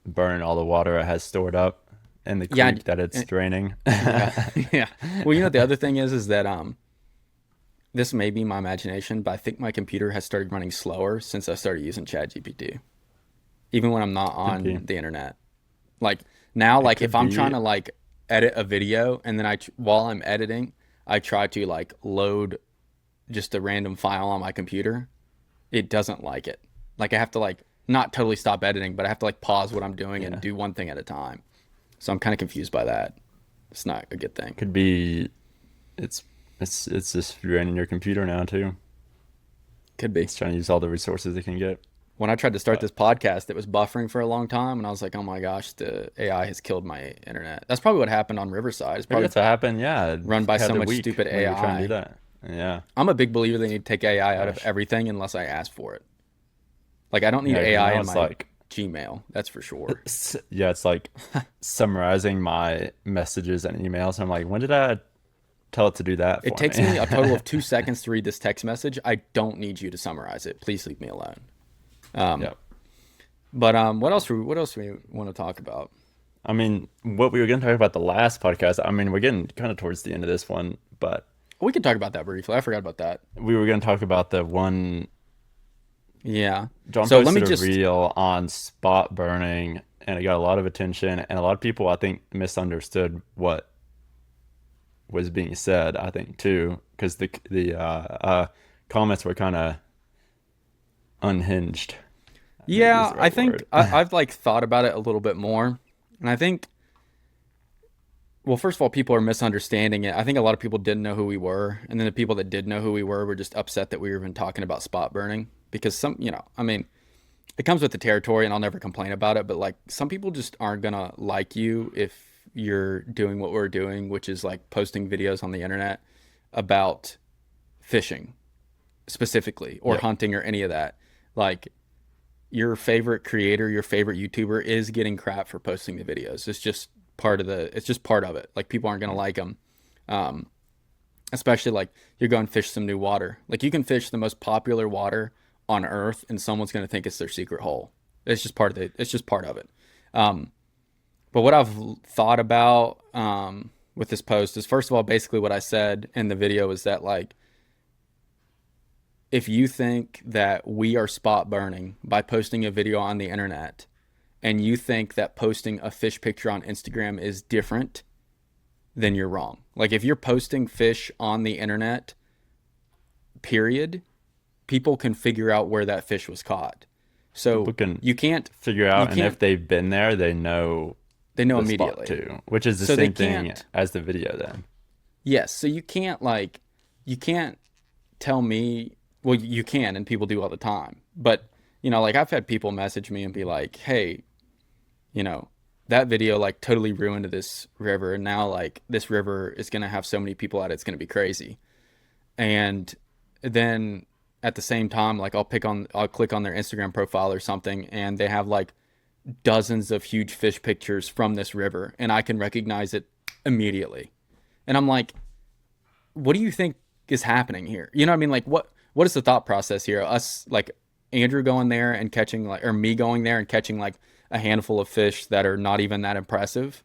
[SPEAKER 2] burning all the water it has stored up in the
[SPEAKER 1] yeah,
[SPEAKER 2] creek that it's draining.
[SPEAKER 1] yeah, yeah. Well, the other thing is that this may be my imagination, but I think my computer has started running slower since I started using ChatGPT, even when I'm not
[SPEAKER 2] Could be.
[SPEAKER 1] on the internet. Like now,
[SPEAKER 2] It
[SPEAKER 1] like if
[SPEAKER 2] could
[SPEAKER 1] I'm
[SPEAKER 2] be.
[SPEAKER 1] trying to like edit a video and then while I'm editing, I try to like load just a random file on my computer, it doesn't like it. Like I have to like not totally stop editing, but I have to like pause what I'm doing and
[SPEAKER 2] Yeah.
[SPEAKER 1] do one thing at a time. So I'm kind of confused by that. It's not a good thing.
[SPEAKER 2] Could be it's it's just draining your computer now too.
[SPEAKER 1] Could be.
[SPEAKER 2] It's trying to use all the resources it can get.
[SPEAKER 1] When I tried to start
[SPEAKER 2] But
[SPEAKER 1] this podcast, it was buffering for a long time, and I was like, "Oh my gosh, the AI has killed my internet." That's probably what happened on Riverside. It's
[SPEAKER 2] maybe
[SPEAKER 1] probably
[SPEAKER 2] that's what happened. Yeah,
[SPEAKER 1] run
[SPEAKER 2] you
[SPEAKER 1] by
[SPEAKER 2] had
[SPEAKER 1] so
[SPEAKER 2] the
[SPEAKER 1] much
[SPEAKER 2] week
[SPEAKER 1] stupid
[SPEAKER 2] when you were trying to do
[SPEAKER 1] AI.
[SPEAKER 2] that. Yeah.
[SPEAKER 1] I'm a big believer they need to take AI out of
[SPEAKER 2] Gosh.
[SPEAKER 1] everything unless I ask for it. Like I don't need
[SPEAKER 2] Yeah, because
[SPEAKER 1] AI
[SPEAKER 2] now
[SPEAKER 1] in
[SPEAKER 2] it's
[SPEAKER 1] my
[SPEAKER 2] like
[SPEAKER 1] Gmail. That's for sure.
[SPEAKER 2] yeah, it's like summarizing my messages and emails. I'm like, when did I tell it to do that
[SPEAKER 1] It
[SPEAKER 2] for
[SPEAKER 1] takes
[SPEAKER 2] me?
[SPEAKER 1] me a total of 2 seconds to read this text message. I don't need you to summarize it. Please leave me alone.
[SPEAKER 2] Yeah.
[SPEAKER 1] But what else do we want to talk about?
[SPEAKER 2] I mean, what we were going to talk about the last podcast, I mean, we're getting kind of towards the end of this one, but
[SPEAKER 1] We could talk about that briefly. I forgot about that.
[SPEAKER 2] we were going to talk about the one
[SPEAKER 1] Yeah.
[SPEAKER 2] John
[SPEAKER 1] So let me
[SPEAKER 2] posted a
[SPEAKER 1] just
[SPEAKER 2] reel on spot burning and it got a lot of attention and a lot of people I think misunderstood what was being said, I think too, because the comments were kind of unhinged, I think is
[SPEAKER 1] Yeah,
[SPEAKER 2] the
[SPEAKER 1] I
[SPEAKER 2] right
[SPEAKER 1] think
[SPEAKER 2] word.
[SPEAKER 1] I've like thought about it a little bit more, and I think, well, first of all, people are misunderstanding it. I think a lot of people didn't know who we were, and then the people that did know who we were just upset that we were even talking about spot burning because I mean, it comes with the territory, and I'll never complain about it. But like, some people just aren't gonna like you if you're doing what we're doing, which is like posting videos on the internet about fishing specifically, or
[SPEAKER 2] Yep.
[SPEAKER 1] hunting, or any of that, like your favorite creator, your favorite YouTuber is getting crap for posting the videos. It's just part of it. Like, people aren't going to like them. Um, Especially like, you're going to fish some new water. Like, you can fish the most popular water on earth and someone's going to think it's their secret hole. It's just part of it. Um, but what I've thought about with this post is, first of all, basically what I said in the video is that, like, if you think that we are spot burning by posting a video on the internet, and you think that posting a fish picture on Instagram is different, then you're wrong. Like, if you're posting fish on the internet, period, people can figure out where that fish was caught.
[SPEAKER 2] People
[SPEAKER 1] So
[SPEAKER 2] can
[SPEAKER 1] you can't,
[SPEAKER 2] figure
[SPEAKER 1] you
[SPEAKER 2] out, and if
[SPEAKER 1] can't,
[SPEAKER 2] they've been there, they know
[SPEAKER 1] they know
[SPEAKER 2] the spot
[SPEAKER 1] immediately.
[SPEAKER 2] too, which is the
[SPEAKER 1] So they
[SPEAKER 2] same thing
[SPEAKER 1] can't,
[SPEAKER 2] as the video then.
[SPEAKER 1] yes. So you can't tell me, well, you can, and people do all the time. But, like, I've had people message me and be like, hey, you know, that video like totally ruined this river. And now, like, this river is going to have so many people at it, it's going to be crazy. And then at the same time, like, I'll click on their Instagram profile or something, and they have like dozens of huge fish pictures from this river, and I can recognize it immediately. And I'm like, what do you think is happening here? You know what I mean? Like, what is the thought process here? Us, like, Andrew going there and catching, like, or me going there and catching like a handful of fish that are not even that impressive,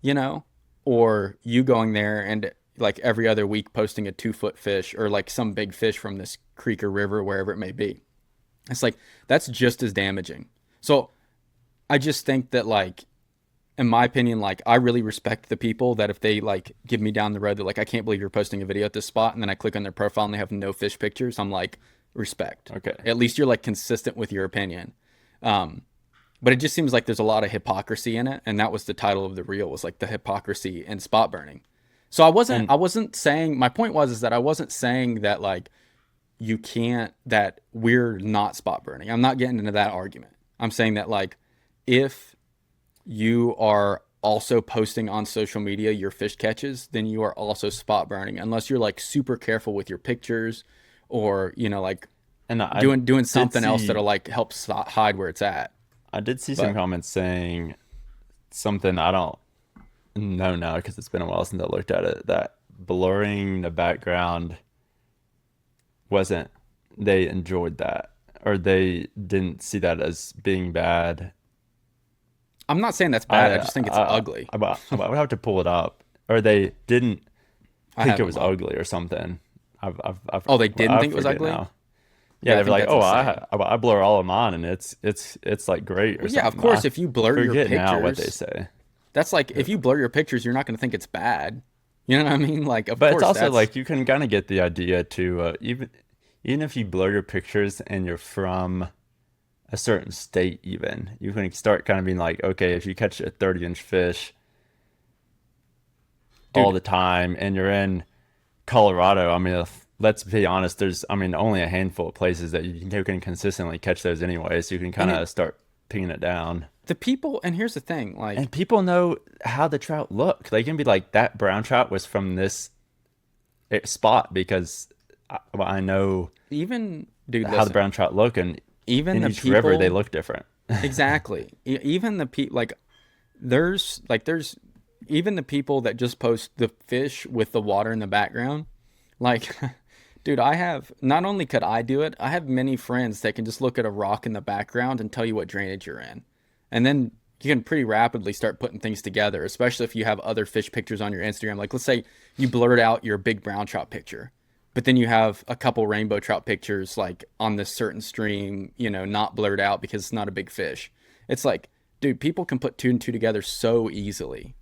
[SPEAKER 1] you know? Or you going there and like every other week posting a 2 foot fish, or like some big fish from this creek or river, wherever it may be. It's like, that's just as damaging. So I just think that, like, in my opinion, like, I really respect the people that, if they like give me down the road, they're like, I can't believe you're posting a video at this spot, and then I click on their profile and they have no fish pictures, I'm like, respect.
[SPEAKER 2] Okay.
[SPEAKER 1] At least you're like consistent with your opinion. Um, but it just seems like there's a lot of hypocrisy in it, and that was the title of the reel, was like the hypocrisy in spot burning. So
[SPEAKER 2] And
[SPEAKER 1] I wasn't saying, my point was, is that I wasn't saying that, like, you can't, that we're not spot burning. I'm not getting into that argument. I'm saying that, like, if you are also posting on social media your fish catches, then you are also spot burning, unless you're like super careful with your pictures, or, like,
[SPEAKER 2] and I
[SPEAKER 1] doing
[SPEAKER 2] did
[SPEAKER 1] something else that'll
[SPEAKER 2] see
[SPEAKER 1] like help hide where it's at.
[SPEAKER 2] I did see some
[SPEAKER 1] But
[SPEAKER 2] comments saying something I don't know now because it's been a while since I looked at it, that blurring the background wasn't, they enjoyed that, or they didn't see that as being bad.
[SPEAKER 1] I'm not saying that's bad. I
[SPEAKER 2] I
[SPEAKER 1] just think it's
[SPEAKER 2] I
[SPEAKER 1] ugly.
[SPEAKER 2] I would have to pull it up, or they didn't
[SPEAKER 1] I
[SPEAKER 2] think
[SPEAKER 1] have
[SPEAKER 2] it
[SPEAKER 1] them
[SPEAKER 2] was
[SPEAKER 1] up.
[SPEAKER 2] ugly or something.
[SPEAKER 1] Oh, they
[SPEAKER 2] Well,
[SPEAKER 1] didn't
[SPEAKER 2] I
[SPEAKER 1] think it was
[SPEAKER 2] forget
[SPEAKER 1] ugly?
[SPEAKER 2] now. Yeah,
[SPEAKER 1] Yeah, I
[SPEAKER 2] they were
[SPEAKER 1] think
[SPEAKER 2] like,
[SPEAKER 1] that's
[SPEAKER 2] "Oh,
[SPEAKER 1] insane.
[SPEAKER 2] I blur all of mine, and it's like great or
[SPEAKER 1] Well, yeah, of
[SPEAKER 2] something."
[SPEAKER 1] course,
[SPEAKER 2] I
[SPEAKER 1] if you blur your
[SPEAKER 2] forget now what they
[SPEAKER 1] pictures,
[SPEAKER 2] say.
[SPEAKER 1] that's like, if you blur your pictures, you're not going to think it's bad. You know what I mean? Like, of
[SPEAKER 2] But it's
[SPEAKER 1] course,
[SPEAKER 2] also
[SPEAKER 1] that's,
[SPEAKER 2] like you can kind of get the idea to even if you blur your pictures and you're from a certain state, even you can start kind of being like, okay, if you catch a 30-inch fish all
[SPEAKER 1] dude.
[SPEAKER 2] the time and you're in Colorado, I mean, let's be honest, there's, I mean, only a handful of places that you can consistently catch those anyway, so you can
[SPEAKER 1] And
[SPEAKER 2] kind of start pinging it down.
[SPEAKER 1] the people, and here's the thing,
[SPEAKER 2] And
[SPEAKER 1] like,
[SPEAKER 2] people know how the trout look. They can be like, that brown trout was from this spot because well, I know
[SPEAKER 1] even, dude,
[SPEAKER 2] how the
[SPEAKER 1] listen,
[SPEAKER 2] brown trout look, and
[SPEAKER 1] even
[SPEAKER 2] in
[SPEAKER 1] the
[SPEAKER 2] each river they
[SPEAKER 1] people,
[SPEAKER 2] look different.
[SPEAKER 1] exactly. Even the people, like, there's even the people that just post the fish with the water in the background. Like, dude, not only could I do it, I have many friends that can just look at a rock in the background and tell you what drainage you're in. And then you can pretty rapidly start putting things together, especially if you have other fish pictures on your Instagram. Like, let's say you blurred out your big brown trout picture, but then you have a couple rainbow trout pictures like on this certain stream, not blurred out because it's not a big fish. It's like, dude, people can put two and two together so easily.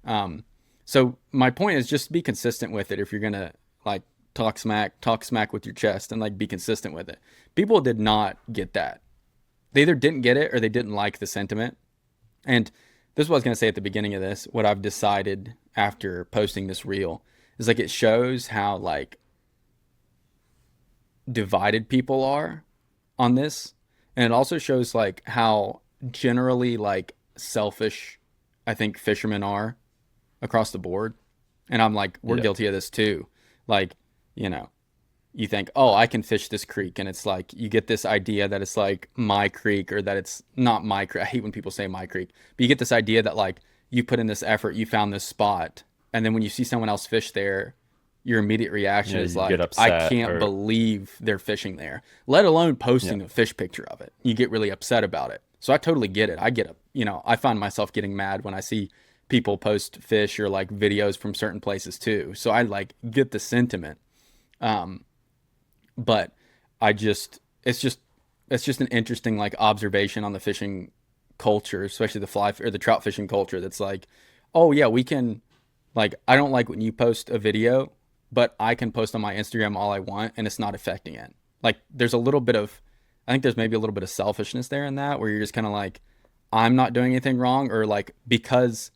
[SPEAKER 1] So my point is, just be consistent with it. If you're gonna, like, talk smack with your chest, and like be consistent with it. People did not get that. They either didn't get it or they didn't like the sentiment. And this is what I was gonna say at the beginning of this. What I've decided after posting this reel is, like, it shows how, like, divided people are on this, and it also shows like how generally, like, selfish I think fishermen are. across the board. And I'm like, we're
[SPEAKER 2] Yeah.
[SPEAKER 1] guilty of this too. Like, you know, you think, oh, I can fish this creek. And it's like, you get this idea that it's like my creek, or that it's not my creek. I hate when people say my creek, but you get this idea that like you put in this effort, you found this spot. And then when you see someone else fish there, your immediate reaction
[SPEAKER 2] Yeah,
[SPEAKER 1] is
[SPEAKER 2] you
[SPEAKER 1] like,
[SPEAKER 2] get
[SPEAKER 1] I
[SPEAKER 2] upset
[SPEAKER 1] can't
[SPEAKER 2] or
[SPEAKER 1] believe they're fishing there, let alone
[SPEAKER 2] yeah.
[SPEAKER 1] posting a fish picture of it. You get really upset about it. So I totally get it. I get it. You know, I find myself getting mad when I see people post fish or like videos from certain places too. So I like get the sentiment. Um, but I just, it's just an interesting like observation on the fishing culture, especially the fly or the trout fishing culture. That's like, oh yeah, we can, like, I don't like when you post a video, but I can post on my Instagram all I want and it's not affecting it. Like there's a little bit of, I think there's maybe a little bit of selfishness there in that, where you're just kind of like, I'm not doing anything wrong, or like because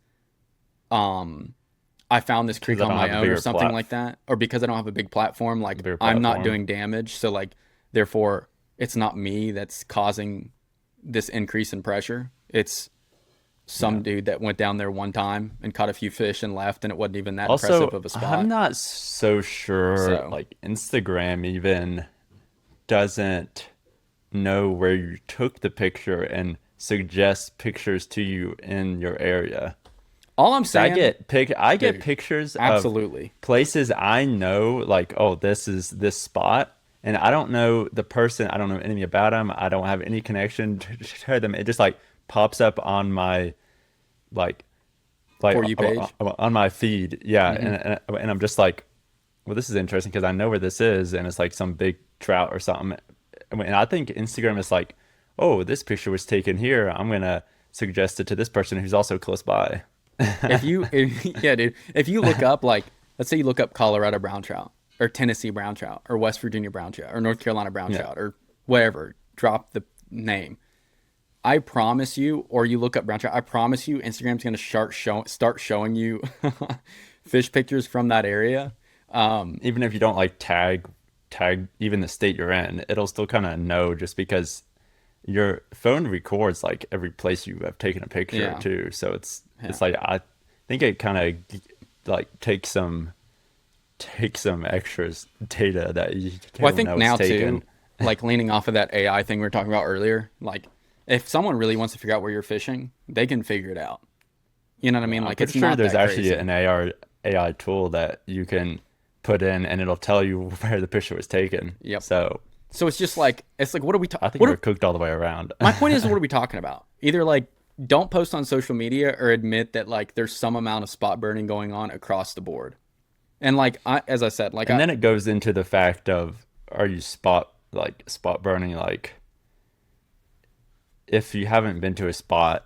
[SPEAKER 1] um I found this
[SPEAKER 2] Because
[SPEAKER 1] creek
[SPEAKER 2] I
[SPEAKER 1] on
[SPEAKER 2] don't
[SPEAKER 1] my
[SPEAKER 2] have a
[SPEAKER 1] own or
[SPEAKER 2] bigger
[SPEAKER 1] something like that, or because I don't have a big platform, like
[SPEAKER 2] bigger
[SPEAKER 1] I'm not
[SPEAKER 2] platform.
[SPEAKER 1] doing damage, so like therefore it's not me that's causing this increase in pressure. It's
[SPEAKER 2] Yeah.
[SPEAKER 1] some dude that went down there one time and caught a few fish and left, and it wasn't even that impressive
[SPEAKER 2] Also,
[SPEAKER 1] of a
[SPEAKER 2] I'm
[SPEAKER 1] spot.
[SPEAKER 2] not so sure
[SPEAKER 1] So
[SPEAKER 2] like Instagram even doesn't know where you took the picture and suggest pictures to you in your area.
[SPEAKER 1] all I'm
[SPEAKER 2] 'Cause I
[SPEAKER 1] saying,
[SPEAKER 2] get
[SPEAKER 1] dude,
[SPEAKER 2] pictures of
[SPEAKER 1] absolutely.
[SPEAKER 2] places I know, like, oh, this is this spot, and I don't know the person, I don't know anything about them, I don't have any connection to them. It just like pops up on my like
[SPEAKER 1] For you page.
[SPEAKER 2] on my feed, yeah,
[SPEAKER 1] Hmm.
[SPEAKER 2] and I'm just like, well, this is interesting because I know where this is, and it's like some big trout or something. And I think Instagram is like, oh, this picture was taken here. I'm gonna suggest it to this person who's also close by.
[SPEAKER 1] Yeah, dude, if you look up like, let's say you look up Colorado brown trout or Tennessee brown trout or West Virginia brown trout or North Carolina brown
[SPEAKER 2] Yeah,
[SPEAKER 1] trout or whatever, drop the name. I promise you, or you look up brown trout, I promise you, Instagram's gonna start showing you fish pictures from that area.
[SPEAKER 2] even if you don't like tag even the state you're in, it'll still kind of know just because your phone records like every place you have taken a picture
[SPEAKER 1] Yeah,
[SPEAKER 2] too. So
[SPEAKER 1] yeah.
[SPEAKER 2] it's like I think it kind of like takes some extras data that you
[SPEAKER 1] Well, I
[SPEAKER 2] don't
[SPEAKER 1] think
[SPEAKER 2] know it's
[SPEAKER 1] now
[SPEAKER 2] taken.
[SPEAKER 1] too, like leaning off of that AI thing we were talking about earlier, like if someone really wants to figure out where you're fishing, they can figure it out. You know what I mean?
[SPEAKER 2] I'm
[SPEAKER 1] Like
[SPEAKER 2] pretty
[SPEAKER 1] it's
[SPEAKER 2] sure
[SPEAKER 1] not
[SPEAKER 2] there's
[SPEAKER 1] that
[SPEAKER 2] actually
[SPEAKER 1] crazy.
[SPEAKER 2] an AI tool that you can put in and it'll tell you where the picture was taken.
[SPEAKER 1] Yep.
[SPEAKER 2] So
[SPEAKER 1] So it's like what are we
[SPEAKER 2] I
[SPEAKER 1] talking?
[SPEAKER 2] think we're cooked all the way around.
[SPEAKER 1] My point is, what are we talking about? Either like don't post on social media or admit that like there's some amount of spot burning going on across the board. And like as I said, like
[SPEAKER 2] And then it goes into the fact of are you spot burning like if you haven't been to a spot,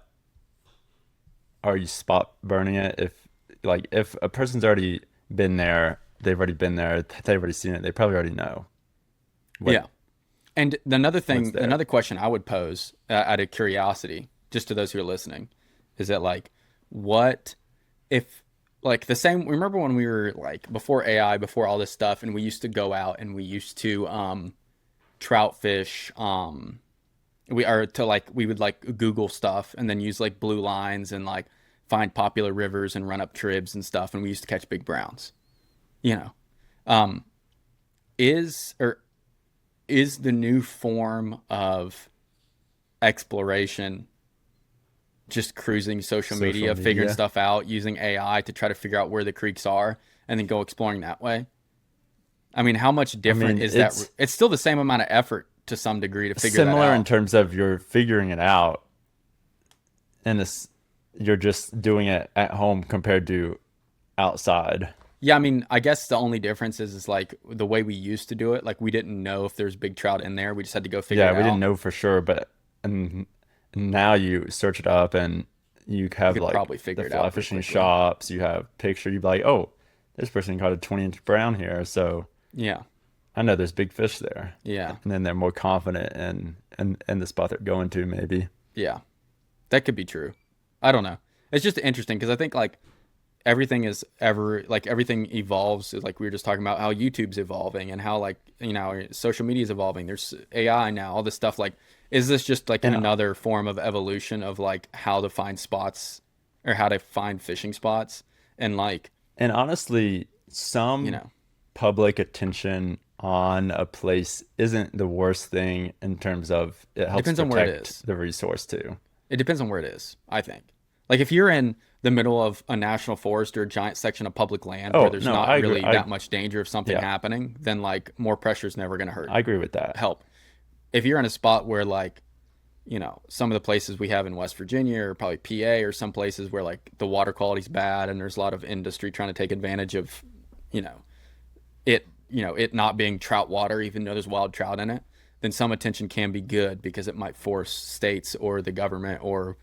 [SPEAKER 2] are you spot burning it? If a person's already been there, they've already been there, they've already seen it, they probably already know what
[SPEAKER 1] yeah. And another
[SPEAKER 2] what's
[SPEAKER 1] thing,
[SPEAKER 2] there.
[SPEAKER 1] another question I would pose out of curiosity, just to those who are listening, is that like, what if like the same? Remember when we were like before AI, before all this stuff, and we used to go out and we used to trout fish. We are to like we would like Google stuff and then use like blue lines and like find popular rivers and run up tribs and stuff, and we used to catch big browns. You know, um, is or is the new form of exploration just cruising social
[SPEAKER 2] Social
[SPEAKER 1] media, figuring
[SPEAKER 2] media.
[SPEAKER 1] stuff out, using AI to try to figure out where the creeks are, and then go exploring that way? I mean, how much
[SPEAKER 2] I
[SPEAKER 1] different
[SPEAKER 2] mean,
[SPEAKER 1] is that?
[SPEAKER 2] it's
[SPEAKER 1] It's still the same amount of effort to some degree to figure that
[SPEAKER 2] similar in
[SPEAKER 1] out.
[SPEAKER 2] terms of you're figuring it out and this you're just doing it at home compared to outside.
[SPEAKER 1] Yeah, I mean, I guess the only difference is like the way we used to do it. Like we didn't know if there's big trout in there. We just had to go figure
[SPEAKER 2] Yeah,
[SPEAKER 1] it
[SPEAKER 2] we didn't
[SPEAKER 1] out.
[SPEAKER 2] know for sure, but and now you search it up and you
[SPEAKER 1] You
[SPEAKER 2] have
[SPEAKER 1] could
[SPEAKER 2] like
[SPEAKER 1] probably
[SPEAKER 2] the
[SPEAKER 1] figure it
[SPEAKER 2] fly
[SPEAKER 1] out pretty
[SPEAKER 2] fishing
[SPEAKER 1] quickly.
[SPEAKER 2] shops, you have picture, you'd be like, oh, this person caught a 20-inch brown here, so
[SPEAKER 1] Yeah,
[SPEAKER 2] I know there's big fish there.
[SPEAKER 1] yeah,
[SPEAKER 2] And then they're more confident in the spot they're going to maybe.
[SPEAKER 1] yeah. That could be true. I don't know. It's just interesting because I think like everything is ever like everything evolves. Like we were just talking about how YouTube's evolving and how like social media is evolving. There's AI now, all this stuff. Like, is this just like
[SPEAKER 2] And
[SPEAKER 1] another form of evolution of like how to find spots or how to find fishing spots? And like,
[SPEAKER 2] And honestly,
[SPEAKER 1] you
[SPEAKER 2] some
[SPEAKER 1] know,
[SPEAKER 2] public attention on a place isn't the worst thing in terms of it helps
[SPEAKER 1] depends on where it
[SPEAKER 2] protect
[SPEAKER 1] is.
[SPEAKER 2] the resource too.
[SPEAKER 1] It depends on where it is, I think. Like if you're in the middle of a national forest or a giant section of public land where
[SPEAKER 2] Oh,
[SPEAKER 1] there's
[SPEAKER 2] no,
[SPEAKER 1] not
[SPEAKER 2] I agree.
[SPEAKER 1] really that much danger of something
[SPEAKER 2] Yeah,
[SPEAKER 1] happening, then like more pressure is never going to
[SPEAKER 2] I agree with that.
[SPEAKER 1] help. If you're in a spot where like, some of the places we have in West Virginia or probably PA or some places where like the water quality's bad and there's a lot of industry trying to take advantage of, you know, it not being trout water, even though there's wild trout in it, then some attention can be good because it might force states or the government or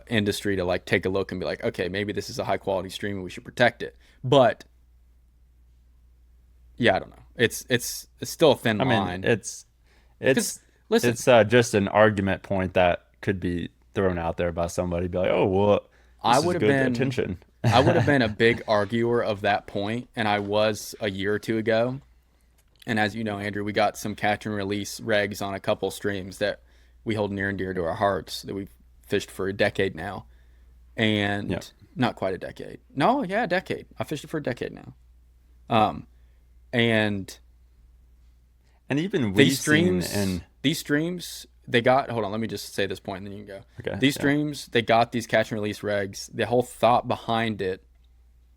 [SPEAKER 1] industry to like take a look and be like, okay, maybe this is a high quality stream and we should protect it. But yeah, I don't know. It's still a thin
[SPEAKER 2] I mean,
[SPEAKER 1] line.
[SPEAKER 2] it's
[SPEAKER 1] Listen,
[SPEAKER 2] it's just an argument point that could be thrown out there by somebody, be like, oh, well,
[SPEAKER 1] I
[SPEAKER 2] this is
[SPEAKER 1] would have
[SPEAKER 2] good
[SPEAKER 1] been
[SPEAKER 2] attention.
[SPEAKER 1] I would have been a big arguer of that point, and I was a year or two ago. And as you know, Andrew, we got some catch and release regs on a couple streams that we hold near and dear to our hearts that we've fished for a decade now. And
[SPEAKER 2] Yeah.
[SPEAKER 1] not quite a decade. No, yeah, a decade. I fished it for a decade now. Um, and
[SPEAKER 2] And even we've
[SPEAKER 1] these
[SPEAKER 2] seen
[SPEAKER 1] streams,
[SPEAKER 2] in
[SPEAKER 1] these streams, they got, hold on, let me just say this point and then you can go.
[SPEAKER 2] okay,
[SPEAKER 1] These
[SPEAKER 2] yeah.
[SPEAKER 1] streams, they got these catch and release regs. The whole thought behind it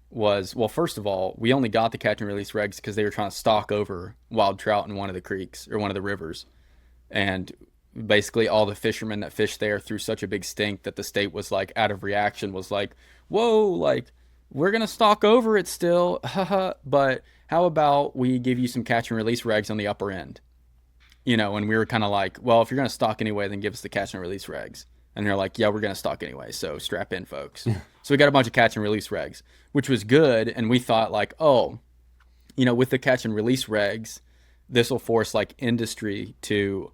[SPEAKER 1] was, well, first of all, we only got the catch and release regs because they were trying to stock over wild trout in one of the creeks or one of the rivers. And basically all the fishermen that fished there threw such a big stink that the state was like, out of reaction, was like, whoa, like, we're going to stock over it still. But how about we give you some catch and release regs on the upper end? And we were kind of like, well, if you're going to stock anyway, then give us the catch and release regs. And they're like, yeah, we're going to stock anyway. So strap in, folks. So we got a bunch of catch and release regs, which was good. And we thought like, oh, with the catch and release regs, this will force like industry to,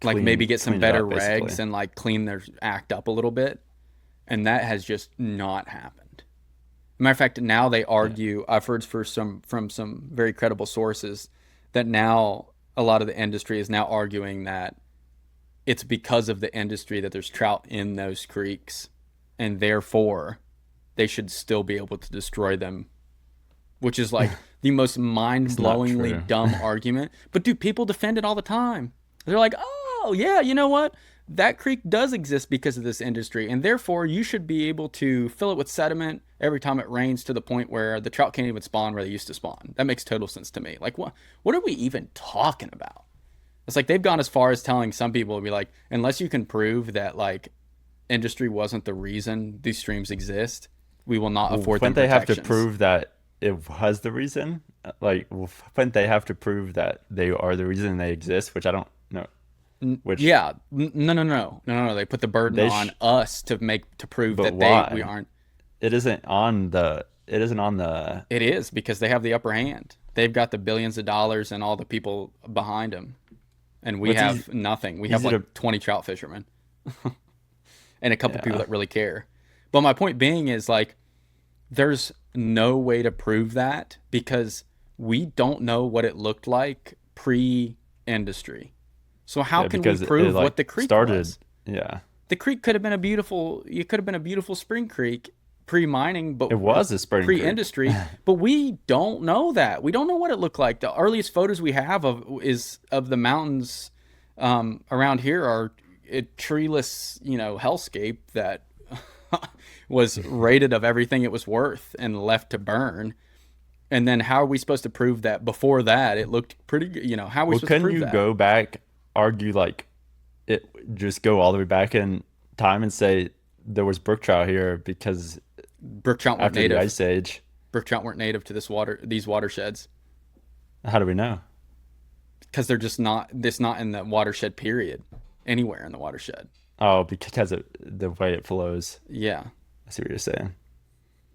[SPEAKER 1] like maybe get some
[SPEAKER 2] Clean it
[SPEAKER 1] better
[SPEAKER 2] up,
[SPEAKER 1] regs
[SPEAKER 2] basically.
[SPEAKER 1] and like clean their act up a little bit. And that has just not happened. Matter of fact, now they
[SPEAKER 2] Yeah.
[SPEAKER 1] argue, I've heard from some very credible sources that now a lot of the industry is now arguing that it's because of the industry that there's trout in those creeks, and therefore they should still be able to destroy them, which is like the most
[SPEAKER 2] It's not
[SPEAKER 1] mind-blowingly
[SPEAKER 2] true.
[SPEAKER 1] dumb argument. But dude, people defend it all the time. They're like, oh yeah, you know what? That creek does exist because of this industry, and therefore you should be able to fill it with sediment every time it rains to the point where the trout can't even spawn where they used to spawn. That makes total sense to me. Like, what are we even talking about? It's like they've gone as far as telling some people to be like, unless you can prove that like industry wasn't the reason these streams exist, we will not
[SPEAKER 2] Well,
[SPEAKER 1] afford them
[SPEAKER 2] wouldn't they have to
[SPEAKER 1] protections.
[SPEAKER 2] prove that it was the reason? Like, wouldn't they have to prove that they are the reason they exist? Which I don't know. Which
[SPEAKER 1] Yeah, no. They put the burden
[SPEAKER 2] they
[SPEAKER 1] on
[SPEAKER 2] sh
[SPEAKER 1] us to prove
[SPEAKER 2] but
[SPEAKER 1] that we
[SPEAKER 2] why?
[SPEAKER 1] aren't.
[SPEAKER 2] It isn't on the. It isn't on the.
[SPEAKER 1] It is because they have the upper hand. They've got the billions of dollars and all the people behind them, and we
[SPEAKER 2] What's
[SPEAKER 1] have nothing. We have
[SPEAKER 2] easy to.
[SPEAKER 1] like 20 trout fishermen and a couple people
[SPEAKER 2] Yeah.
[SPEAKER 1] that really care. But my point being is like, there's no way to prove that because we don't know what it looked like pre-industry. So how
[SPEAKER 2] Yeah,
[SPEAKER 1] can we
[SPEAKER 2] because it
[SPEAKER 1] prove
[SPEAKER 2] like
[SPEAKER 1] what the creek
[SPEAKER 2] started.
[SPEAKER 1] was?
[SPEAKER 2] Yeah,
[SPEAKER 1] The creek could have been a beautiful, it could have been a beautiful spring creek pre-mining, but
[SPEAKER 2] it was a spring creek.
[SPEAKER 1] pre-industry, but we don't know that. We don't know what it looked like. The earliest photos we have of the mountains around here are a treeless, hellscape that was rated of everything it was worth and left to burn. And then how are we supposed to prove that before that it looked pretty good? How are we
[SPEAKER 2] Well,
[SPEAKER 1] supposed to
[SPEAKER 2] couldn't
[SPEAKER 1] prove
[SPEAKER 2] you
[SPEAKER 1] that?
[SPEAKER 2] go back, argue like it, just go all the way back in time and say there was brook trout here because
[SPEAKER 1] Brook trout weren't
[SPEAKER 2] after the
[SPEAKER 1] native.
[SPEAKER 2] ice age?
[SPEAKER 1] Brook trout weren't native to these watersheds
[SPEAKER 2] How do we know?
[SPEAKER 1] because they're just not. It's not in the watershed period anywhere in the watershed.
[SPEAKER 2] Oh, because of the way it flows.
[SPEAKER 1] Yeah,
[SPEAKER 2] I see what you're saying.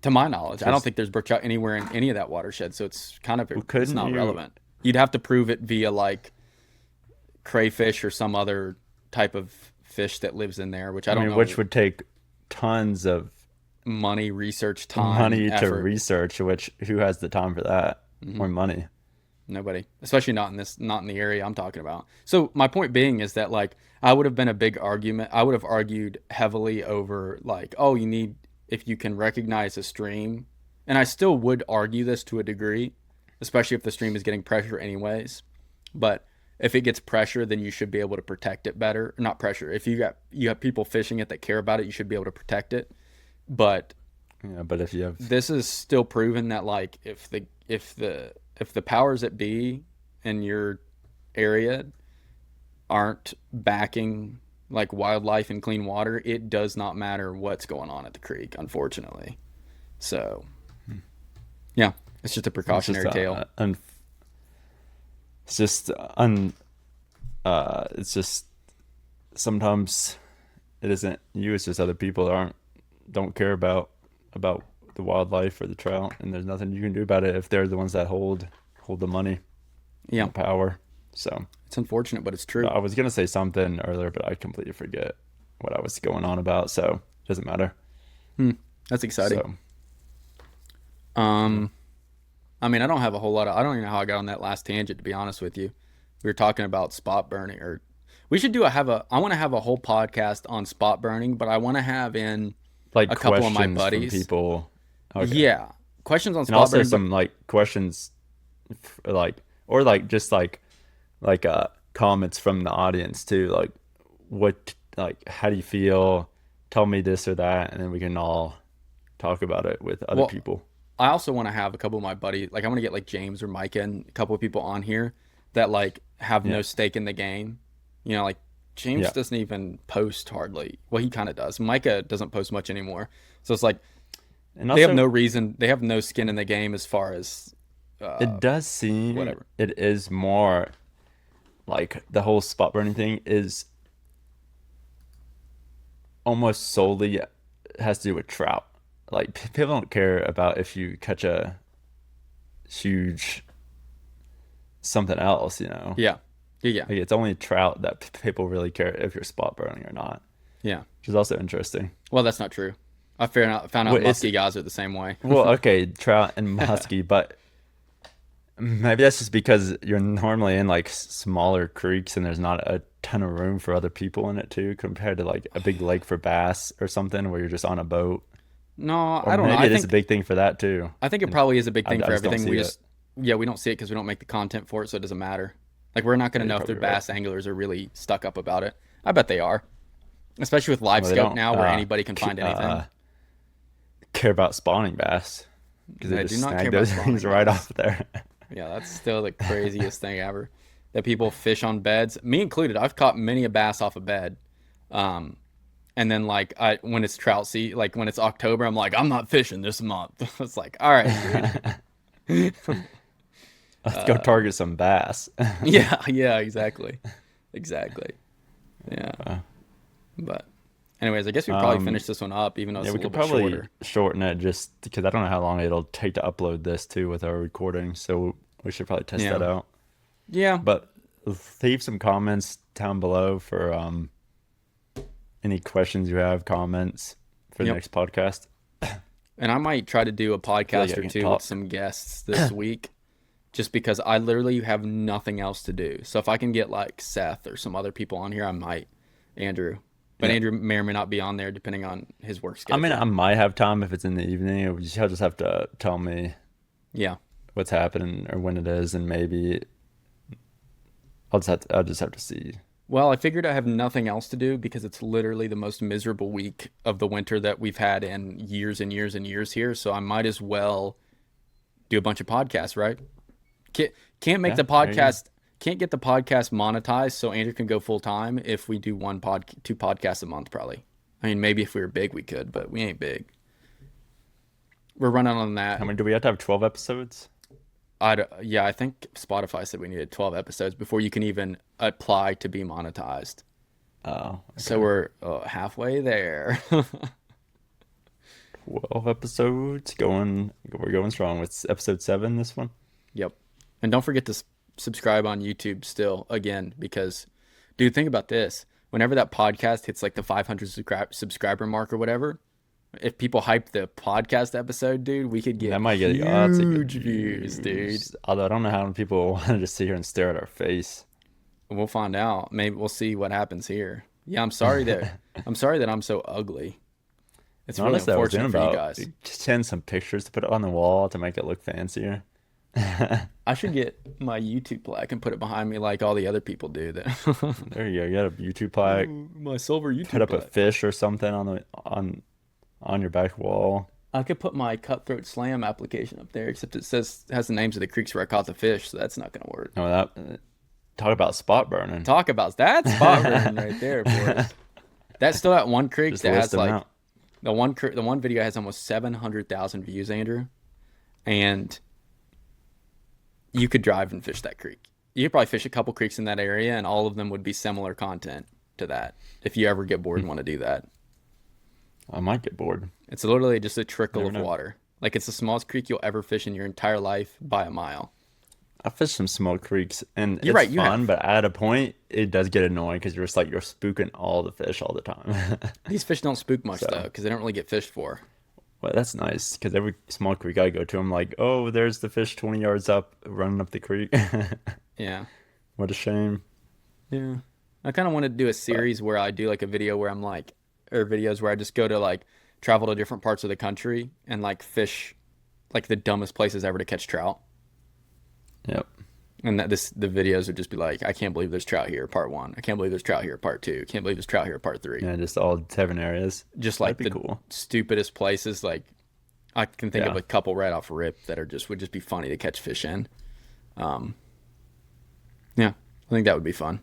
[SPEAKER 1] to my knowledge, I don't
[SPEAKER 2] Because
[SPEAKER 1] think there's brook trout anywhere in any of that watershed. So it's kind of
[SPEAKER 2] well,
[SPEAKER 1] it's
[SPEAKER 2] couldn't
[SPEAKER 1] not
[SPEAKER 2] you?
[SPEAKER 1] relevant. You'd have to prove it via like crayfish or some other type of fish that lives in there, which I
[SPEAKER 2] I
[SPEAKER 1] don't
[SPEAKER 2] mean,
[SPEAKER 1] know.
[SPEAKER 2] which would take tons of
[SPEAKER 1] Money, research, time,
[SPEAKER 2] money to
[SPEAKER 1] effort.
[SPEAKER 2] research. Which who has the time for that or money?
[SPEAKER 1] Nobody, especially not in the area I'm talking about. So my point being is that like I would have been a big argument. I would have argued heavily over like, oh, you need if you can recognize a stream, and I still would argue this to a degree, especially if the stream is getting pressure anyways, but if it gets pressure, then you should be able to protect it better. Not pressure. If you have people fishing it that care about it, you should be able to protect it. But
[SPEAKER 2] Yeah, but if you have
[SPEAKER 1] this is still proven that like if the powers that be in your area aren't backing like wildlife and clean water, it does not matter what's going on at the creek, unfortunately. So, yeah, it's just a precautionary tale.
[SPEAKER 2] It's just sometimes it isn't you, it's just other people that don't care about the wildlife or the trout, and there's nothing you can do about it if they're the ones that hold the money,
[SPEAKER 1] Yeah,
[SPEAKER 2] the power. So
[SPEAKER 1] it's unfortunate, but it's true.
[SPEAKER 2] I was gonna say something earlier, but I completely forget what I was going on about, so it doesn't matter.
[SPEAKER 1] That's exciting.
[SPEAKER 2] So,
[SPEAKER 1] I mean, I don't have a whole lot of, I don't even know how I got on that last tangent, to be honest with you. We were talking about spot burning, or we should I want to have a whole podcast on spot burning, but I want to have in
[SPEAKER 2] like
[SPEAKER 1] a couple of my
[SPEAKER 2] questions from
[SPEAKER 1] buddies.
[SPEAKER 2] people. Okay.
[SPEAKER 1] Yeah. Questions on
[SPEAKER 2] And
[SPEAKER 1] spot
[SPEAKER 2] also
[SPEAKER 1] burning.
[SPEAKER 2] some like questions or just comments from the audience too, like how do you feel, tell me this or that, and then we can all talk about it with other people.
[SPEAKER 1] I also want to have a couple of my buddies, like I want to get like James or Micah and a couple of people on here that like have no stake in the game. You know, like James doesn't even post hardly. Well, he kind of does. Micah doesn't post much anymore. So it's like,
[SPEAKER 2] And
[SPEAKER 1] they
[SPEAKER 2] also,
[SPEAKER 1] have no reason. They have no skin in the game as far as
[SPEAKER 2] it does seem
[SPEAKER 1] whatever.
[SPEAKER 2] it is more like the whole spot burning thing is almost solely has to do with trout. Like people don't care about if you catch a huge something else,
[SPEAKER 1] Yeah.
[SPEAKER 2] Like it's only trout that people really care if you're spot burning or not,
[SPEAKER 1] Yeah.
[SPEAKER 2] which is also interesting.
[SPEAKER 1] Well, that's not true. I found out muskie guys are the same way.
[SPEAKER 2] Well, okay, trout and muskie, but maybe that's just because you're normally in like smaller creeks and there's not a ton of room for other people in it too, compared to like a big lake for bass or something where you're just on a boat.
[SPEAKER 1] No,
[SPEAKER 2] Or
[SPEAKER 1] I don't know.
[SPEAKER 2] maybe
[SPEAKER 1] I
[SPEAKER 2] it is
[SPEAKER 1] think
[SPEAKER 2] a big thing for that too.
[SPEAKER 1] I think it probably is a big thing
[SPEAKER 2] I
[SPEAKER 1] for
[SPEAKER 2] just don't
[SPEAKER 1] everything.
[SPEAKER 2] see
[SPEAKER 1] We
[SPEAKER 2] it.
[SPEAKER 1] just we don't see it because we don't make the content for it, so it doesn't matter. Like we're not going to
[SPEAKER 2] Yeah,
[SPEAKER 1] know
[SPEAKER 2] you're
[SPEAKER 1] if the
[SPEAKER 2] probably right.
[SPEAKER 1] bass anglers are really stuck up about it. I bet they are, especially with live
[SPEAKER 2] Well, they
[SPEAKER 1] scope
[SPEAKER 2] don't,
[SPEAKER 1] now, where anybody can find anything.
[SPEAKER 2] Care about spawning bass because
[SPEAKER 1] They
[SPEAKER 2] they
[SPEAKER 1] do
[SPEAKER 2] just
[SPEAKER 1] not
[SPEAKER 2] snag
[SPEAKER 1] care about
[SPEAKER 2] those
[SPEAKER 1] spawning
[SPEAKER 2] things right
[SPEAKER 1] bass.
[SPEAKER 2] off there.
[SPEAKER 1] Yeah, that's still the craziest thing ever. That people fish on beds, me included. I've caught many a bass off a bed. And then like when it's trout season, like when it's October, I'm like, I'm not fishing this month. It's like, all right, dude.
[SPEAKER 2] Let's go target some bass.
[SPEAKER 1] Yeah, exactly. Yeah. But anyways, I guess we probably finish this one up, even though it's
[SPEAKER 2] Yeah,
[SPEAKER 1] a
[SPEAKER 2] we
[SPEAKER 1] little
[SPEAKER 2] could
[SPEAKER 1] bit
[SPEAKER 2] probably
[SPEAKER 1] shorter.
[SPEAKER 2] shorten it just because I don't know how long it'll take to upload this too with our recording. So we should probably test that out.
[SPEAKER 1] Yeah.
[SPEAKER 2] But leave some comments down below for any questions you have, comments for the next podcast.
[SPEAKER 1] And I might try to do a podcast
[SPEAKER 2] I
[SPEAKER 1] or
[SPEAKER 2] can
[SPEAKER 1] two
[SPEAKER 2] talk.
[SPEAKER 1] with some guests this week, just because I literally have nothing else to do. So if I can get like Seth or some other people on here, I might. Andrew. But
[SPEAKER 2] Yeah.
[SPEAKER 1] Andrew may or may not be on there depending on his work
[SPEAKER 2] I
[SPEAKER 1] schedule.
[SPEAKER 2] mean, I might have time if it's in the evening. He'll just have to tell me
[SPEAKER 1] Yeah.
[SPEAKER 2] what's happening or when it is, and maybe I'll just have to see.
[SPEAKER 1] Well, I figured I have nothing else to do because it's literally the most miserable week of the winter that we've had in years and years and years here. So I might as well do a bunch of podcasts, right? Can't make
[SPEAKER 2] Yeah,
[SPEAKER 1] the
[SPEAKER 2] there you go.
[SPEAKER 1] podcast, can't get the podcast monetized so Andrew can go full time if we do two podcasts a month, probably. I mean, maybe if we were big, we could, but we ain't big. We're running on that.
[SPEAKER 2] How many do we have to have? 12 episodes?
[SPEAKER 1] Yeah, I think Spotify said we needed 12 episodes before you can even apply to be monetized.
[SPEAKER 2] Oh,
[SPEAKER 1] So we're halfway there.
[SPEAKER 2] 12 episodes going. We're going strong. It's episode 7, this one.
[SPEAKER 1] Yep. And don't forget to subscribe on YouTube still, again, because, dude, think about this. Whenever that podcast hits like the 500 subscriber mark or whatever, if people hype the podcast episode, dude, we could get
[SPEAKER 2] That might get that's a good
[SPEAKER 1] huge views, dude.
[SPEAKER 2] Although I don't know how many people wanted to sit here and stare at our face.
[SPEAKER 1] We'll find out. Maybe we'll see what happens here. Yeah, I'm sorry that I'm so ugly. It's really
[SPEAKER 2] Honestly, I was thinking
[SPEAKER 1] unfortunate for you
[SPEAKER 2] about
[SPEAKER 1] guys.
[SPEAKER 2] send some pictures to put it on the wall to make it look fancier.
[SPEAKER 1] I should get my YouTube plaque and put it behind me like all the other people do. That
[SPEAKER 2] There you go. You got a YouTube plaque.
[SPEAKER 1] my silver YouTube
[SPEAKER 2] Put up a
[SPEAKER 1] plaque.
[SPEAKER 2] fish or something on your back wall.
[SPEAKER 1] I could put my Cutthroat Slam application up there, except it has the names of the creeks where I caught the fish, so that's not gonna work.
[SPEAKER 2] Oh, that talk about spot burning.
[SPEAKER 1] Talk about that spot burning right there, boys. That's still that one creek
[SPEAKER 2] Just
[SPEAKER 1] that
[SPEAKER 2] list
[SPEAKER 1] has
[SPEAKER 2] them
[SPEAKER 1] like
[SPEAKER 2] out.
[SPEAKER 1] the one video has almost 700,000 views, Andrew, and you could drive and fish that creek. You could probably fish a couple creeks in that area, and all of them would be similar content to that. If you ever get bored and want to do that,
[SPEAKER 2] I might get bored.
[SPEAKER 1] it's literally just a trickle
[SPEAKER 2] Never
[SPEAKER 1] of
[SPEAKER 2] know.
[SPEAKER 1] water. Like it's the smallest creek you'll ever fish in your entire life by a mile.
[SPEAKER 2] I fished some small creeks, and
[SPEAKER 1] You're
[SPEAKER 2] it's
[SPEAKER 1] right, you
[SPEAKER 2] fun,
[SPEAKER 1] have.
[SPEAKER 2] but at a point, it does get annoying because you're just like, you're spooking all the fish all the time.
[SPEAKER 1] These fish don't spook much
[SPEAKER 2] So.
[SPEAKER 1] though, because they don't really get fished for.
[SPEAKER 2] Well, that's nice because every small creek I go to, I'm like, oh, there's the fish 20 yards up, running up the creek.
[SPEAKER 1] Yeah.
[SPEAKER 2] What a shame.
[SPEAKER 1] Yeah. I kind of wanted to do a series where I do like a video where I'm like, or videos where I just go to like travel to different parts of the country and like fish like the dumbest places ever to catch trout.
[SPEAKER 2] Yep.
[SPEAKER 1] And the videos would just be like, I can't believe there's trout here, part 1. I can't believe there's trout here, part 2. Can't believe there's trout here, part 3.
[SPEAKER 2] Yeah, just all 7 areas.
[SPEAKER 1] Just like
[SPEAKER 2] That'd
[SPEAKER 1] the
[SPEAKER 2] be cool.
[SPEAKER 1] stupidest places. Like I can think of
[SPEAKER 2] Yeah.
[SPEAKER 1] a couple right off rip that would just be funny to catch fish in. Yeah, I think that would be fun.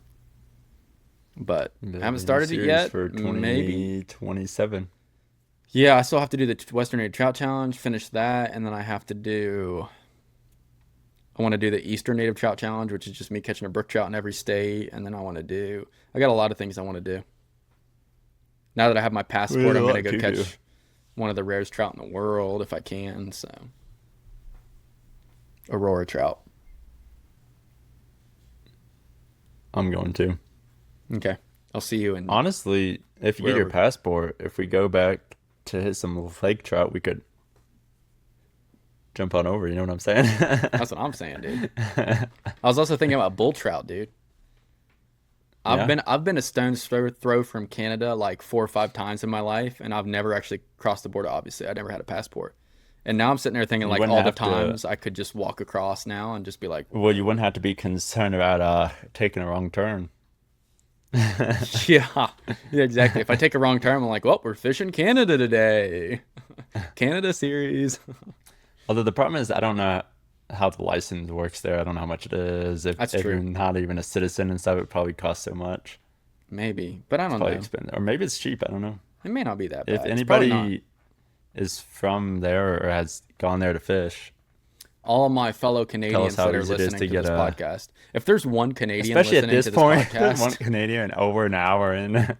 [SPEAKER 1] But I haven't started it yet.
[SPEAKER 2] For
[SPEAKER 1] Maybe.
[SPEAKER 2] 2027.
[SPEAKER 1] Yeah, I still have to do the Western Native Trout Challenge, finish that, and then I want to do the Eastern Native Trout Challenge, which is just me catching a brook trout in every state, and then I got a lot of things I want to do. Now that I have my passport, I'm going to go catch one of the rarest trout in the world if I can, so. Aurora trout.
[SPEAKER 2] I'm going to.
[SPEAKER 1] Okay. I'll see you in.
[SPEAKER 2] Honestly, if you get your
[SPEAKER 1] Wherever.
[SPEAKER 2] passport, if we go back to hit some lake trout, we could jump on over. You know what I'm saying?
[SPEAKER 1] That's what I'm saying, dude. I was also thinking about bull trout, dude.
[SPEAKER 2] Yeah.
[SPEAKER 1] I've been a stone's throw from Canada like 4 or 5 times in my life, and I've never actually crossed the border. Obviously, I never had a passport, and now I'm sitting there thinking like
[SPEAKER 2] wouldn't
[SPEAKER 1] all the
[SPEAKER 2] have to-
[SPEAKER 1] times I could just walk across now and just be like,
[SPEAKER 2] Well, you wouldn't have to be concerned about taking a wrong turn.
[SPEAKER 1] yeah, exactly. If I take a wrong turn, I'm like, well, we're fishing Canada today, Canada series.
[SPEAKER 2] Although the problem is, I don't know how the license works there. I don't know how much it is.
[SPEAKER 1] That's
[SPEAKER 2] if
[SPEAKER 1] true.
[SPEAKER 2] you're not even a citizen and stuff, it probably costs so much.
[SPEAKER 1] Maybe, but I don't
[SPEAKER 2] Probably
[SPEAKER 1] know.
[SPEAKER 2] expensive, or maybe it's cheap. I don't know.
[SPEAKER 1] It may not be that bad.
[SPEAKER 2] If
[SPEAKER 1] It's probably not.
[SPEAKER 2] anybody is from there or has gone there to fish,
[SPEAKER 1] All my fellow Canadians
[SPEAKER 2] how
[SPEAKER 1] that are
[SPEAKER 2] easy it is
[SPEAKER 1] listening
[SPEAKER 2] to
[SPEAKER 1] to this
[SPEAKER 2] get a-
[SPEAKER 1] podcast. If there's one Canadian
[SPEAKER 2] especially at
[SPEAKER 1] listening
[SPEAKER 2] this
[SPEAKER 1] to this
[SPEAKER 2] point,
[SPEAKER 1] podcast,
[SPEAKER 2] one Canadian over an hour in.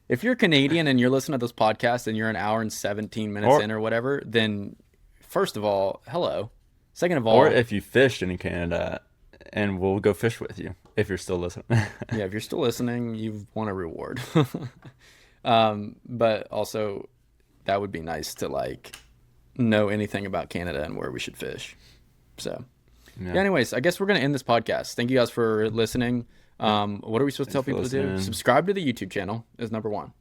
[SPEAKER 1] if you're Canadian and you're listening to this podcast and you're an hour and 17 minutes
[SPEAKER 2] Or-
[SPEAKER 1] in or whatever, then first of all, hello. Second of all,
[SPEAKER 2] Or if you fished in Canada, and we'll go fish with you if you're still listening.
[SPEAKER 1] yeah, if you're still listening, you've won a reward. But also, that would be nice to like know anything about Canada and where we should fish. So, yeah. Anyways, I guess we're gonna end this podcast. Thank you guys for listening. What are we supposed to tell
[SPEAKER 2] Thanks for
[SPEAKER 1] people to do?
[SPEAKER 2] listening.
[SPEAKER 1] Subscribe to the YouTube channel is number 1.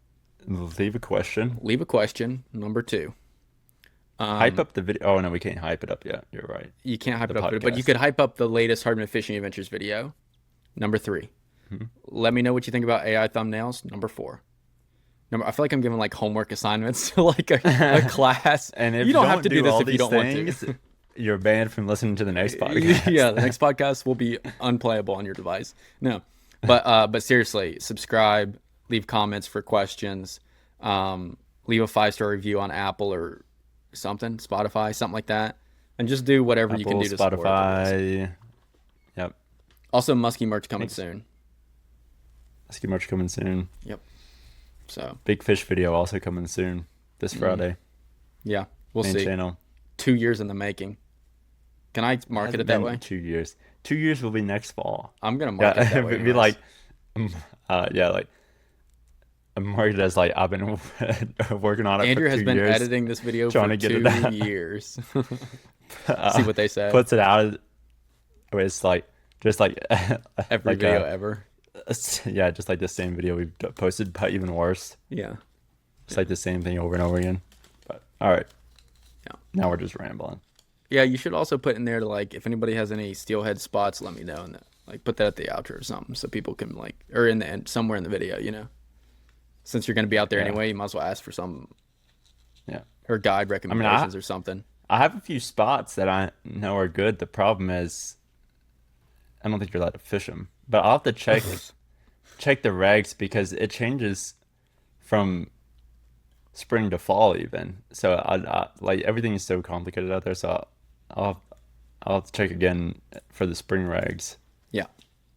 [SPEAKER 2] Leave a question.
[SPEAKER 1] Leave a question. Number 2.
[SPEAKER 2] Hype up the video. Oh no, we can't hype it up yet. You're right.
[SPEAKER 1] You can't hype
[SPEAKER 2] The
[SPEAKER 1] it up, but you
[SPEAKER 2] podcast.
[SPEAKER 1] could hype up the latest Hardman Fishing Adventures video. Number 3. Let me know what you think about AI thumbnails. Number 4. I feel like I'm giving like homework assignments to like a class.
[SPEAKER 2] And if
[SPEAKER 1] you don't have to do this
[SPEAKER 2] all
[SPEAKER 1] if you
[SPEAKER 2] these
[SPEAKER 1] don't want
[SPEAKER 2] things,
[SPEAKER 1] to.
[SPEAKER 2] you're banned from listening to the next podcast.
[SPEAKER 1] Yeah, the next podcast will be unplayable on your device. No, but seriously, subscribe, leave comments for questions, leave a 5-star review on Apple or something, Spotify, something like that, and just do whatever you can
[SPEAKER 2] Apple,
[SPEAKER 1] do to support the guys.
[SPEAKER 2] Spotify. Yep.
[SPEAKER 1] Also, Muskie merch coming
[SPEAKER 2] Thanks.
[SPEAKER 1] soon.
[SPEAKER 2] Ski merch coming soon.
[SPEAKER 1] Yep. So
[SPEAKER 2] Big fish video also coming soon this Friday.
[SPEAKER 1] yeah, we'll
[SPEAKER 2] Main
[SPEAKER 1] see.
[SPEAKER 2] channel.
[SPEAKER 1] 2 years in the making. Can I market
[SPEAKER 2] Hasn't
[SPEAKER 1] it that
[SPEAKER 2] been
[SPEAKER 1] way?
[SPEAKER 2] 2 years. 2 years will be next fall.
[SPEAKER 1] I'm gonna market it
[SPEAKER 2] Yeah,
[SPEAKER 1] that way.
[SPEAKER 2] it'd be
[SPEAKER 1] anyways.
[SPEAKER 2] like, like I'm marketed as like I've been working on it
[SPEAKER 1] Andrew
[SPEAKER 2] for
[SPEAKER 1] has
[SPEAKER 2] 2
[SPEAKER 1] been
[SPEAKER 2] years.
[SPEAKER 1] editing this video
[SPEAKER 2] trying
[SPEAKER 1] for
[SPEAKER 2] to get
[SPEAKER 1] 2
[SPEAKER 2] it out.
[SPEAKER 1] years. See what they say.
[SPEAKER 2] Puts it out. It's like just like
[SPEAKER 1] Every
[SPEAKER 2] like
[SPEAKER 1] video ever.
[SPEAKER 2] yeah, just like the same video we've posted, but even worse.
[SPEAKER 1] Yeah.
[SPEAKER 2] It's like the same thing over and over again. But all right,
[SPEAKER 1] Yeah.
[SPEAKER 2] now we're just rambling.
[SPEAKER 1] Yeah, you should also put in there to like if anybody has any steelhead spots, let me know, and like put that at the outro or something so people can like or in the end somewhere in the video, you know. Since you're going to be out there
[SPEAKER 2] Yeah.
[SPEAKER 1] anyway, you might as well ask for some
[SPEAKER 2] Yeah.
[SPEAKER 1] or guide recommendations or something.
[SPEAKER 2] I have a few spots that I know are good. The problem is, I don't think you're allowed to fish them. But I'll have to check the regs because it changes from spring to fall even. So I like everything is so complicated out there. So I'll have to check again for the spring regs
[SPEAKER 1] Yeah.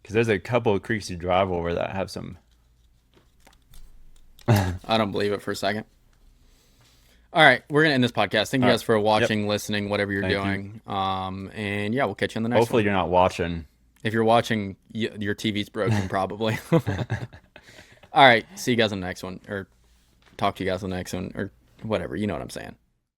[SPEAKER 2] because there's a couple of creeks you drive over that have some.
[SPEAKER 1] I don't believe it for a second. All right, we're gonna end this podcast. Thank you guys for watching, listening, whatever you're doing. And yeah, we'll catch you on the next
[SPEAKER 2] Hopefully
[SPEAKER 1] one.
[SPEAKER 2] you're not watching.
[SPEAKER 1] If you're watching, your TV's broken, probably. All right, see you guys on the next one, or talk to you guys on the next one, or whatever. You know what I'm saying.